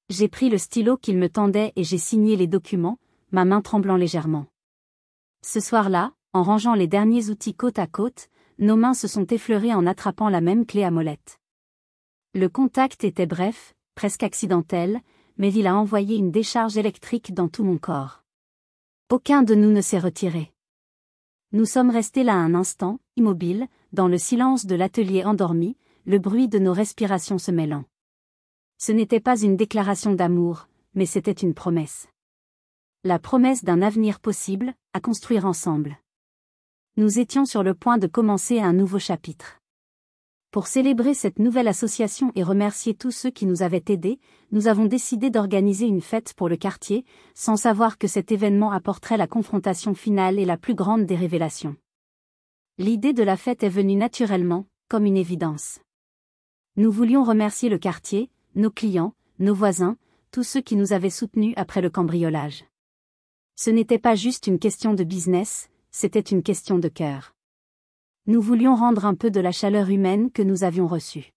J'ai pris le stylo qu'il me tendait et j'ai signé les documents, ma main tremblant légèrement. Ce soir-là, en rangeant les derniers outils côte à côte, nos mains se sont effleurées en attrapant la même clé à molette. Le contact était bref, presque accidentel, mais il a envoyé une décharge électrique dans tout mon corps. Aucun de nous ne s'est retiré. Nous sommes restés là un instant, immobiles, dans le silence de l'atelier endormi, le bruit de nos respirations se mêlant. Ce n'était pas une déclaration d'amour, mais c'était une promesse. La promesse d'un avenir possible, à construire ensemble. Nous étions sur le point de commencer un nouveau chapitre. Pour célébrer cette nouvelle association et remercier tous ceux qui nous avaient aidés, nous avons décidé d'organiser une fête pour le quartier, sans savoir que cet événement apporterait la confrontation finale et la plus grande des révélations. L'idée de la fête est venue naturellement, comme une évidence. Nous voulions remercier le quartier, nos clients, nos voisins, tous ceux qui nous avaient soutenus après le cambriolage. Ce n'était pas juste une question de business, c'était une question de cœur. Nous voulions rendre un peu de la chaleur humaine que nous avions reçue.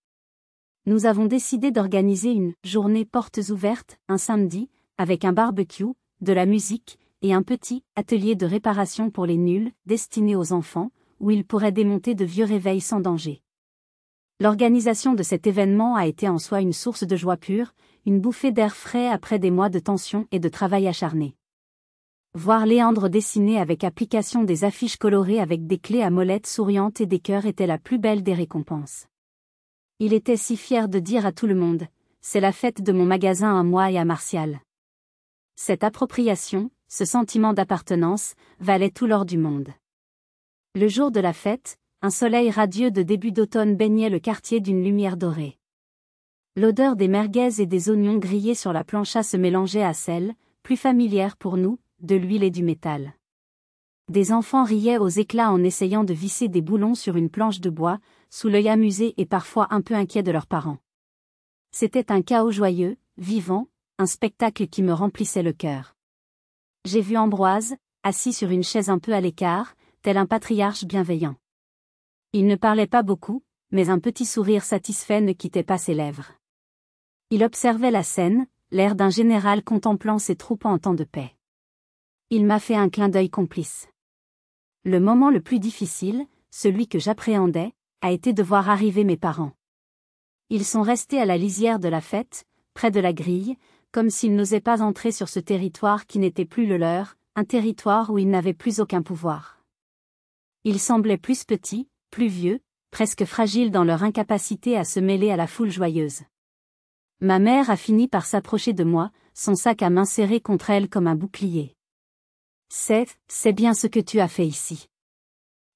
Nous avons décidé d'organiser une journée portes ouvertes, un samedi, avec un barbecue, de la musique, et un petit atelier de réparation pour les nuls, destiné aux enfants, où ils pourraient démonter de vieux réveils sans danger. L'organisation de cet événement a été en soi une source de joie pure, une bouffée d'air frais après des mois de tension et de travail acharné. Voir Léandre dessiner avec application des affiches colorées avec des clés à molette souriantes et des cœurs était la plus belle des récompenses. Il était si fier de dire à tout le monde, « C'est la fête de mon magasin à moi et à Martial ». Cette appropriation, ce sentiment d'appartenance, valait tout l'or du monde. Le jour de la fête, un soleil radieux de début d'automne baignait le quartier d'une lumière dorée. L'odeur des merguez et des oignons grillés sur la plancha se mélangeait à celle, plus familière pour nous, de l'huile et du métal. Des enfants riaient aux éclats en essayant de visser des boulons sur une planche de bois, sous l'œil amusé et parfois un peu inquiet de leurs parents. C'était un chaos joyeux, vivant, un spectacle qui me remplissait le cœur. J'ai vu Ambroise, assis sur une chaise un peu à l'écart, tel un patriarche bienveillant. Il ne parlait pas beaucoup, mais un petit sourire satisfait ne quittait pas ses lèvres. Il observait la scène, l'air d'un général contemplant ses troupes en temps de paix. Il m'a fait un clin d'œil complice. Le moment le plus difficile, celui que j'appréhendais, a été de voir arriver mes parents. Ils sont restés à la lisière de la fête, près de la grille, comme s'ils n'osaient pas entrer sur ce territoire qui n'était plus le leur, un territoire où ils n'avaient plus aucun pouvoir. Ils semblaient plus petits, plus vieux, presque fragiles dans leur incapacité à se mêler à la foule joyeuse. Ma mère a fini par s'approcher de moi, son sac à main serré contre elle comme un bouclier. C'est bien ce que tu as fait ici.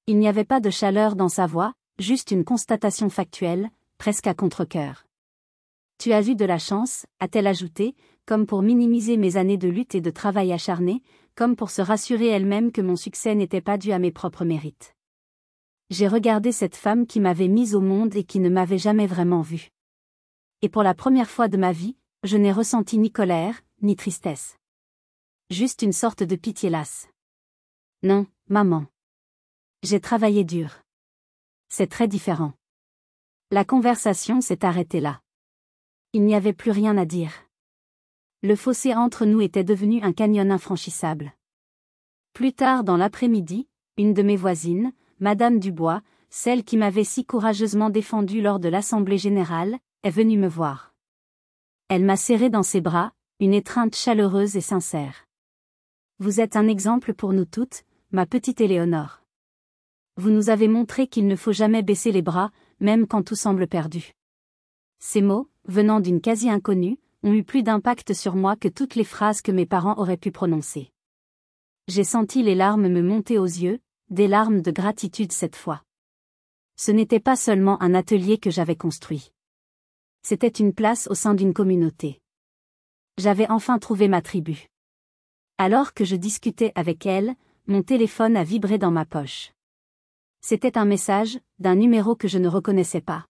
Il n'y avait pas de chaleur dans sa voix, juste une constatation factuelle, presque à contre-cœur. Tu as eu de la chance, a-t-elle ajouté, comme pour minimiser mes années de lutte et de travail acharné, comme pour se rassurer elle-même que mon succès n'était pas dû à mes propres mérites. J'ai regardé cette femme qui m'avait mise au monde et qui ne m'avait jamais vraiment vue. Et pour la première fois de ma vie, je n'ai ressenti ni colère, ni tristesse. Juste une sorte de pitié lasse. Non, maman. J'ai travaillé dur. C'est très différent. La conversation s'est arrêtée là. Il n'y avait plus rien à dire. Le fossé entre nous était devenu un canyon infranchissable. Plus tard dans l'après-midi, une de mes voisines, Madame Dubois, celle qui m'avait si courageusement défendue lors de l'Assemblée générale, est venue me voir. Elle m'a serré dans ses bras, une étreinte chaleureuse et sincère. Vous êtes un exemple pour nous toutes, ma petite Éléonore. Vous nous avez montré qu'il ne faut jamais baisser les bras, même quand tout semble perdu. Ces mots, venant d'une quasi-inconnue, ont eu plus d'impact sur moi que toutes les phrases que mes parents auraient pu prononcer. J'ai senti les larmes me monter aux yeux, des larmes de gratitude cette fois. Ce n'était pas seulement un atelier que j'avais construit. C'était une place au sein d'une communauté. J'avais enfin trouvé ma tribu. Alors que je discutais avec elle, mon téléphone a vibré dans ma poche. C'était un message, d'un numéro que je ne reconnaissais pas.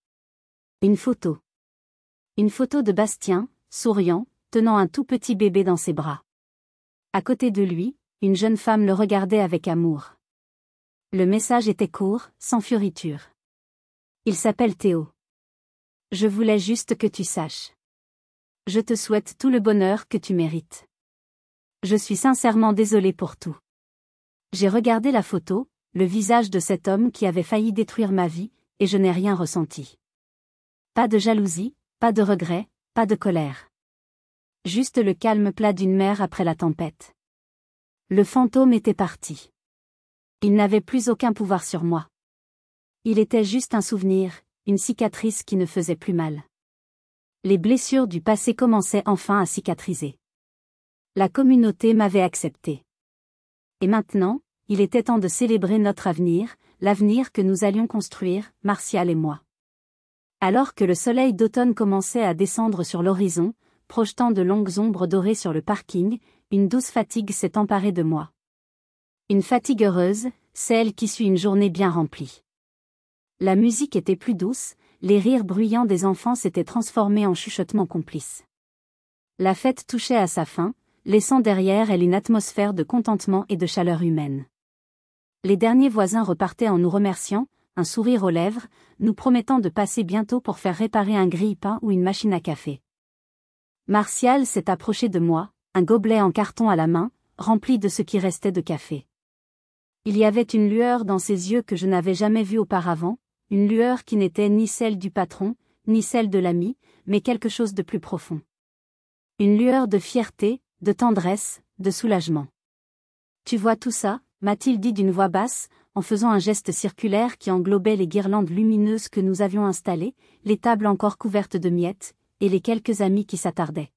Une photo. Une photo de Bastien, souriant, tenant un tout petit bébé dans ses bras. À côté de lui, une jeune femme le regardait avec amour. Le message était court, sans fioriture. Il s'appelle Théo. Je voulais juste que tu saches. Je te souhaite tout le bonheur que tu mérites. Je suis sincèrement désolée pour tout. J'ai regardé la photo, le visage de cet homme qui avait failli détruire ma vie, et je n'ai rien ressenti. Pas de jalousie, pas de regret, pas de colère. Juste le calme plat d'une mer après la tempête. Le fantôme était parti. Il n'avait plus aucun pouvoir sur moi. Il était juste un souvenir, une cicatrice qui ne faisait plus mal. Les blessures du passé commençaient enfin à cicatriser. La communauté m'avait accepté. Et maintenant, il était temps de célébrer notre avenir, l'avenir que nous allions construire, Martial et moi. Alors que le soleil d'automne commençait à descendre sur l'horizon, projetant de longues ombres dorées sur le parking, une douce fatigue s'est emparée de moi. Une fatigue heureuse, celle qui suit une journée bien remplie. La musique était plus douce, les rires bruyants des enfants s'étaient transformés en chuchotements complices. La fête touchait à sa fin, laissant derrière elle une atmosphère de contentement et de chaleur humaine. Les derniers voisins repartaient en nous remerciant, un sourire aux lèvres, nous promettant de passer bientôt pour faire réparer un grille-pain ou une machine à café. Martial s'est approché de moi, un gobelet en carton à la main, rempli de ce qui restait de café. Il y avait une lueur dans ses yeux que je n'avais jamais vue auparavant, une lueur qui n'était ni celle du patron, ni celle de l'ami, mais quelque chose de plus profond. Une lueur de fierté, de tendresse, de soulagement. Tu vois tout ça, m'a-t-il dit d'une voix basse, en faisant un geste circulaire qui englobait les guirlandes lumineuses que nous avions installées, les tables encore couvertes de miettes, et les quelques amis qui s'attardaient.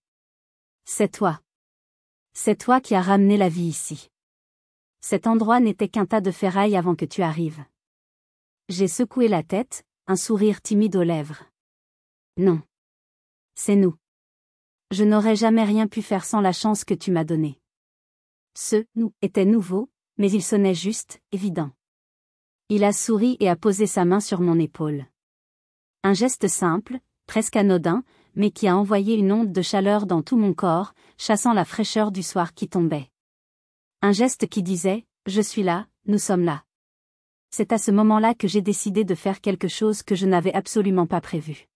C'est toi. C'est toi qui as ramené la vie ici. Cet endroit n'était qu'un tas de ferraille avant que tu arrives. J'ai secoué la tête, un sourire timide aux lèvres. Non. C'est nous. Je n'aurais jamais rien pu faire sans la chance que tu m'as donnée. Ce « nous » était nouveau, mais il sonnait juste, évident. Il a souri et a posé sa main sur mon épaule. Un geste simple, presque anodin, mais qui a envoyé une onde de chaleur dans tout mon corps, chassant la fraîcheur du soir qui tombait. Un geste qui disait « Je suis là, nous sommes là ». C'est à ce moment-là que j'ai décidé de faire quelque chose que je n'avais absolument pas prévu.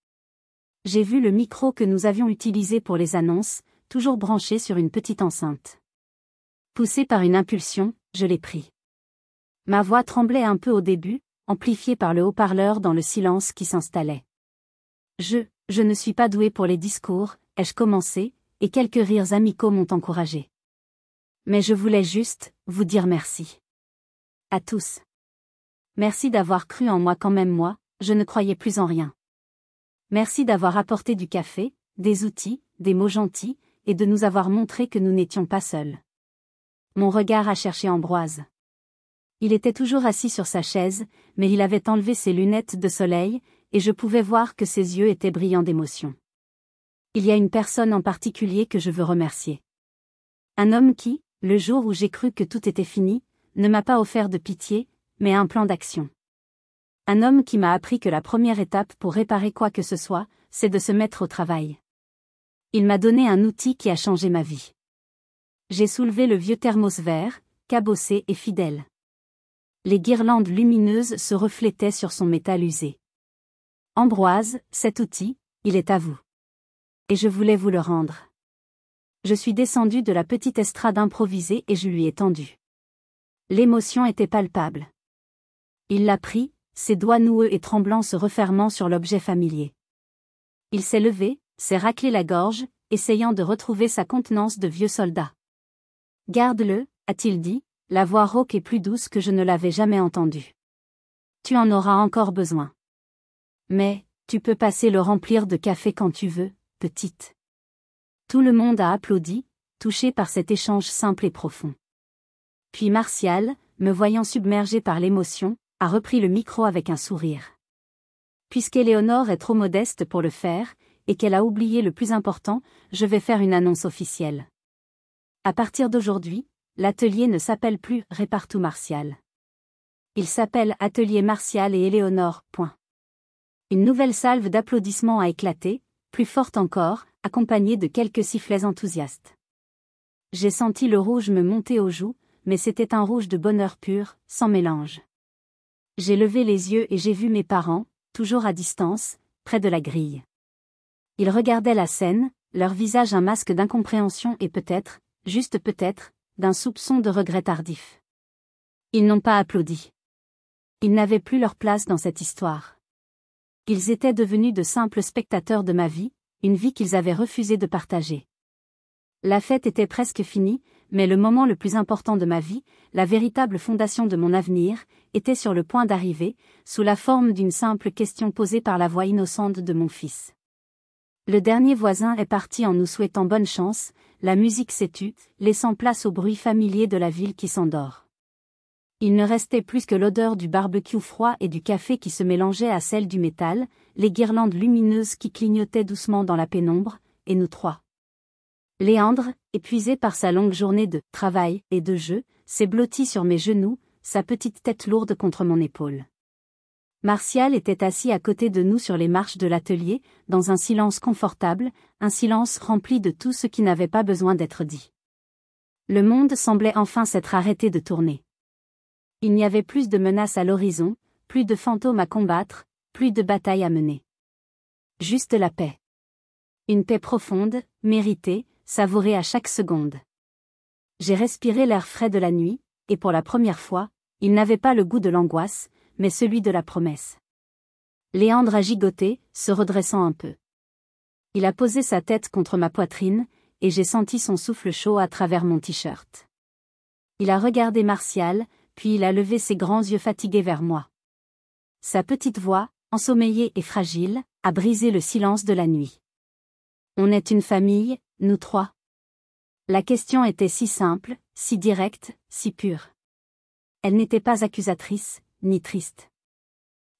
J'ai vu le micro que nous avions utilisé pour les annonces, toujours branché sur une petite enceinte. Poussé par une impulsion, je l'ai pris. Ma voix tremblait un peu au début, amplifiée par le haut-parleur dans le silence qui s'installait. Je ne suis pas douée pour les discours, ai-je commencé, et quelques rires amicaux m'ont encouragé. Mais je voulais juste, vous dire merci. À tous. Merci d'avoir cru en moi quand même moi, je ne croyais plus en rien. Merci d'avoir apporté du café, des outils, des mots gentils, et de nous avoir montré que nous n'étions pas seuls. Mon regard a cherché Ambroise. Il était toujours assis sur sa chaise, mais il avait enlevé ses lunettes de soleil, et je pouvais voir que ses yeux étaient brillants d'émotion. Il y a une personne en particulier que je veux remercier. Un homme qui, le jour où j'ai cru que tout était fini, ne m'a pas offert de pitié, mais un plan d'action. Un homme qui m'a appris que la première étape pour réparer quoi que ce soit, c'est de se mettre au travail. Il m'a donné un outil qui a changé ma vie. J'ai soulevé le vieux thermos vert, cabossé et fidèle. Les guirlandes lumineuses se reflétaient sur son métal usé. Ambroise, cet outil, il est à vous. Et je voulais vous le rendre. Je suis descendu de la petite estrade improvisée et je lui ai tendu. L'émotion était palpable. Il l'a pris, ses doigts noueux et tremblants se refermant sur l'objet familier. Il s'est levé, s'est raclé la gorge, essayant de retrouver sa contenance de vieux soldat. « Garde-le » a-t-il dit, la voix rauque et plus douce que je ne l'avais jamais entendue. « Tu en auras encore besoin. Mais, tu peux passer le remplir de café quand tu veux, petite. » Tout le monde a applaudi, touché par cet échange simple et profond. Puis Martial, me voyant submergé par l'émotion, a repris le micro avec un sourire. Puisqu'Éléonore est trop modeste pour le faire, et qu'elle a oublié le plus important, je vais faire une annonce officielle. À partir d'aujourd'hui, l'atelier ne s'appelle plus Répare-tout Martial. Il s'appelle Atelier Martial et Éléonore. Une nouvelle salve d'applaudissements a éclaté, plus forte encore, accompagnée de quelques sifflets enthousiastes. J'ai senti le rouge me monter aux joues, mais c'était un rouge de bonheur pur, sans mélange. J'ai levé les yeux et j'ai vu mes parents, toujours à distance, près de la grille. Ils regardaient la scène, leur visage un masque d'incompréhension et peut-être, juste peut-être, d'un soupçon de regret tardif. Ils n'ont pas applaudi. Ils n'avaient plus leur place dans cette histoire. Ils étaient devenus de simples spectateurs de ma vie, une vie qu'ils avaient refusé de partager. La fête était presque finie, mais le moment le plus important de ma vie, la véritable fondation de mon avenir, était sur le point d'arriver, sous la forme d'une simple question posée par la voix innocente de mon fils. Le dernier voisin est parti en nous souhaitant bonne chance, la musique s'est tue, laissant place au bruit familier de la ville qui s'endort. Il ne restait plus que l'odeur du barbecue froid et du café qui se mélangeait à celle du métal, les guirlandes lumineuses qui clignotaient doucement dans la pénombre, et nous trois. Léandre, épuisé par sa longue journée de travail et de jeu, s'est blotti sur mes genoux, sa petite tête lourde contre mon épaule. Martial était assis à côté de nous sur les marches de l'atelier, dans un silence confortable, un silence rempli de tout ce qui n'avait pas besoin d'être dit. Le monde semblait enfin s'être arrêté de tourner. Il n'y avait plus de menaces à l'horizon, plus de fantômes à combattre, plus de batailles à mener. Juste la paix. Une paix profonde, méritée, savourée à chaque seconde. J'ai respiré l'air frais de la nuit, et pour la première fois, il n'avait pas le goût de l'angoisse, mais celui de la promesse. Léandre a gigoté, se redressant un peu. Il a posé sa tête contre ma poitrine, et j'ai senti son souffle chaud à travers mon t-shirt. Il a regardé Martial, puis il a levé ses grands yeux fatigués vers moi. Sa petite voix, ensommeillée et fragile, a brisé le silence de la nuit. On est une famille, nous trois. La question était si simple, si directe, si pure. Elle n'était pas accusatrice, ni triste.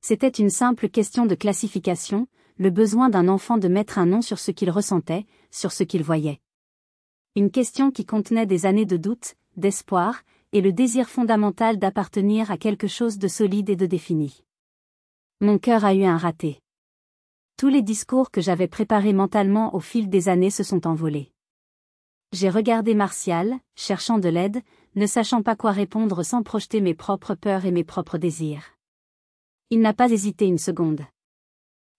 C'était une simple question de classification, le besoin d'un enfant de mettre un nom sur ce qu'il ressentait, sur ce qu'il voyait. Une question qui contenait des années de doute, d'espoir, et le désir fondamental d'appartenir à quelque chose de solide et de défini. Mon cœur a eu un raté. Tous les discours que j'avais préparés mentalement au fil des années se sont envolés. J'ai regardé Martial, cherchant de l'aide, ne sachant pas quoi répondre sans projeter mes propres peurs et mes propres désirs. Il n'a pas hésité une seconde.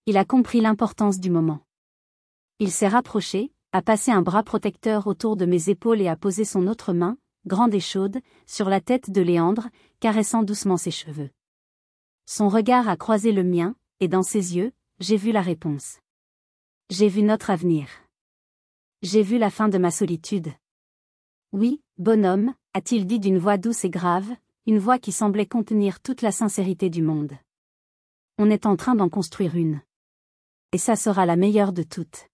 Il a compris l'importance du moment. Il s'est rapproché, a passé un bras protecteur autour de mes épaules et a posé son autre main, grande et chaude, sur la tête de Léandre, caressant doucement ses cheveux. Son regard a croisé le mien, et dans ses yeux, j'ai vu la réponse. J'ai vu notre avenir. J'ai vu la fin de ma solitude. Oui, bonhomme, a-t-il dit d'une voix douce et grave, une voix qui semblait contenir toute la sincérité du monde. On est en train d'en construire une. Et ça sera la meilleure de toutes.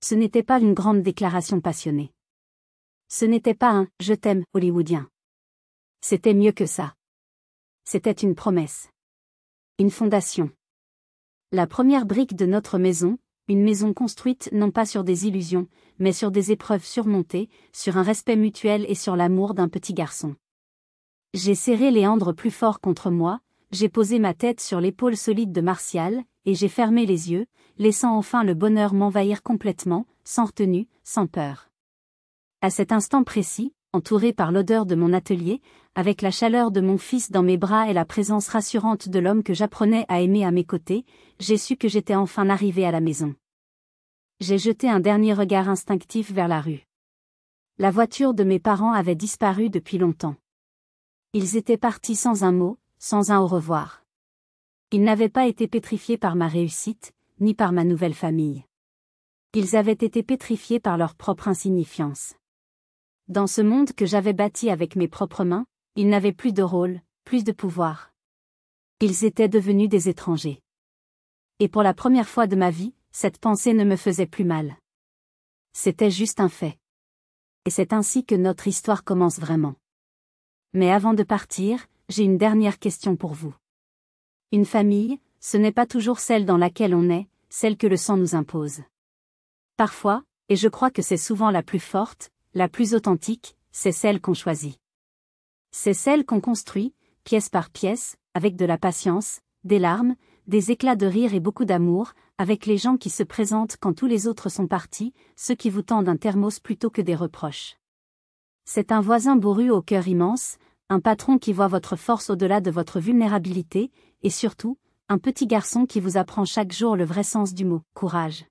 Ce n'était pas une grande déclaration passionnée. Ce n'était pas un « je t'aime » hollywoodien. C'était mieux que ça. C'était une promesse. Une fondation. La première brique de notre maison, une maison construite non pas sur des illusions, mais sur des épreuves surmontées, sur un respect mutuel et sur l'amour d'un petit garçon. J'ai serré Léandre plus fort contre moi, j'ai posé ma tête sur l'épaule solide de Martial, et j'ai fermé les yeux, laissant enfin le bonheur m'envahir complètement, sans retenue, sans peur. À cet instant précis, entouré par l'odeur de mon atelier, avec la chaleur de mon fils dans mes bras et la présence rassurante de l'homme que j'apprenais à aimer à mes côtés, j'ai su que j'étais enfin arrivé à la maison. J'ai jeté un dernier regard instinctif vers la rue. La voiture de mes parents avait disparu depuis longtemps. Ils étaient partis sans un mot, sans un au revoir. Ils n'avaient pas été pétrifiés par ma réussite, ni par ma nouvelle famille. Ils avaient été pétrifiés par leur propre insignifiance. Dans ce monde que j'avais bâti avec mes propres mains, ils n'avaient plus de rôle, plus de pouvoir. Ils étaient devenus des étrangers. Et pour la première fois de ma vie, cette pensée ne me faisait plus mal. C'était juste un fait. Et c'est ainsi que notre histoire commence vraiment. Mais avant de partir, j'ai une dernière question pour vous. Une famille, ce n'est pas toujours celle dans laquelle on est, celle que le sang nous impose. Parfois, et je crois que c'est souvent la plus forte, la plus authentique, c'est celle qu'on choisit. C'est celle qu'on construit, pièce par pièce, avec de la patience, des larmes, des éclats de rire et beaucoup d'amour, avec les gens qui se présentent quand tous les autres sont partis, ceux qui vous tendent un thermos plutôt que des reproches. C'est un voisin bourru au cœur immense, un patron qui voit votre force au-delà de votre vulnérabilité, et surtout, un petit garçon qui vous apprend chaque jour le vrai sens du mot « courage ».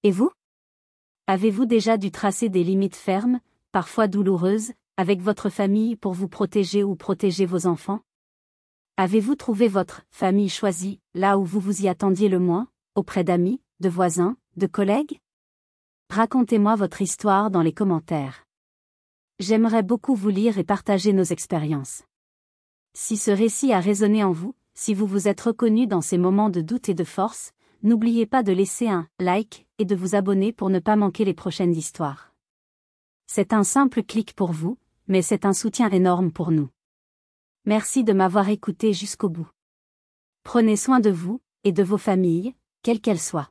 Et vous? Avez-vous déjà dû tracer des limites fermes, parfois douloureuses, avec votre famille pour vous protéger ou protéger vos enfants? Avez-vous trouvé votre « famille choisie » là où vous vous y attendiez le moins, auprès d'amis, de voisins, de collègues? Racontez-moi votre histoire dans les commentaires. J'aimerais beaucoup vous lire et partager nos expériences. Si ce récit a résonné en vous, si vous vous êtes reconnu dans ces moments de doute et de force, n'oubliez pas de laisser un like et de vous abonner pour ne pas manquer les prochaines histoires. C'est un simple clic pour vous, mais c'est un soutien énorme pour nous. Merci de m'avoir écouté jusqu'au bout. Prenez soin de vous, et de vos familles, quelles qu'elles soient.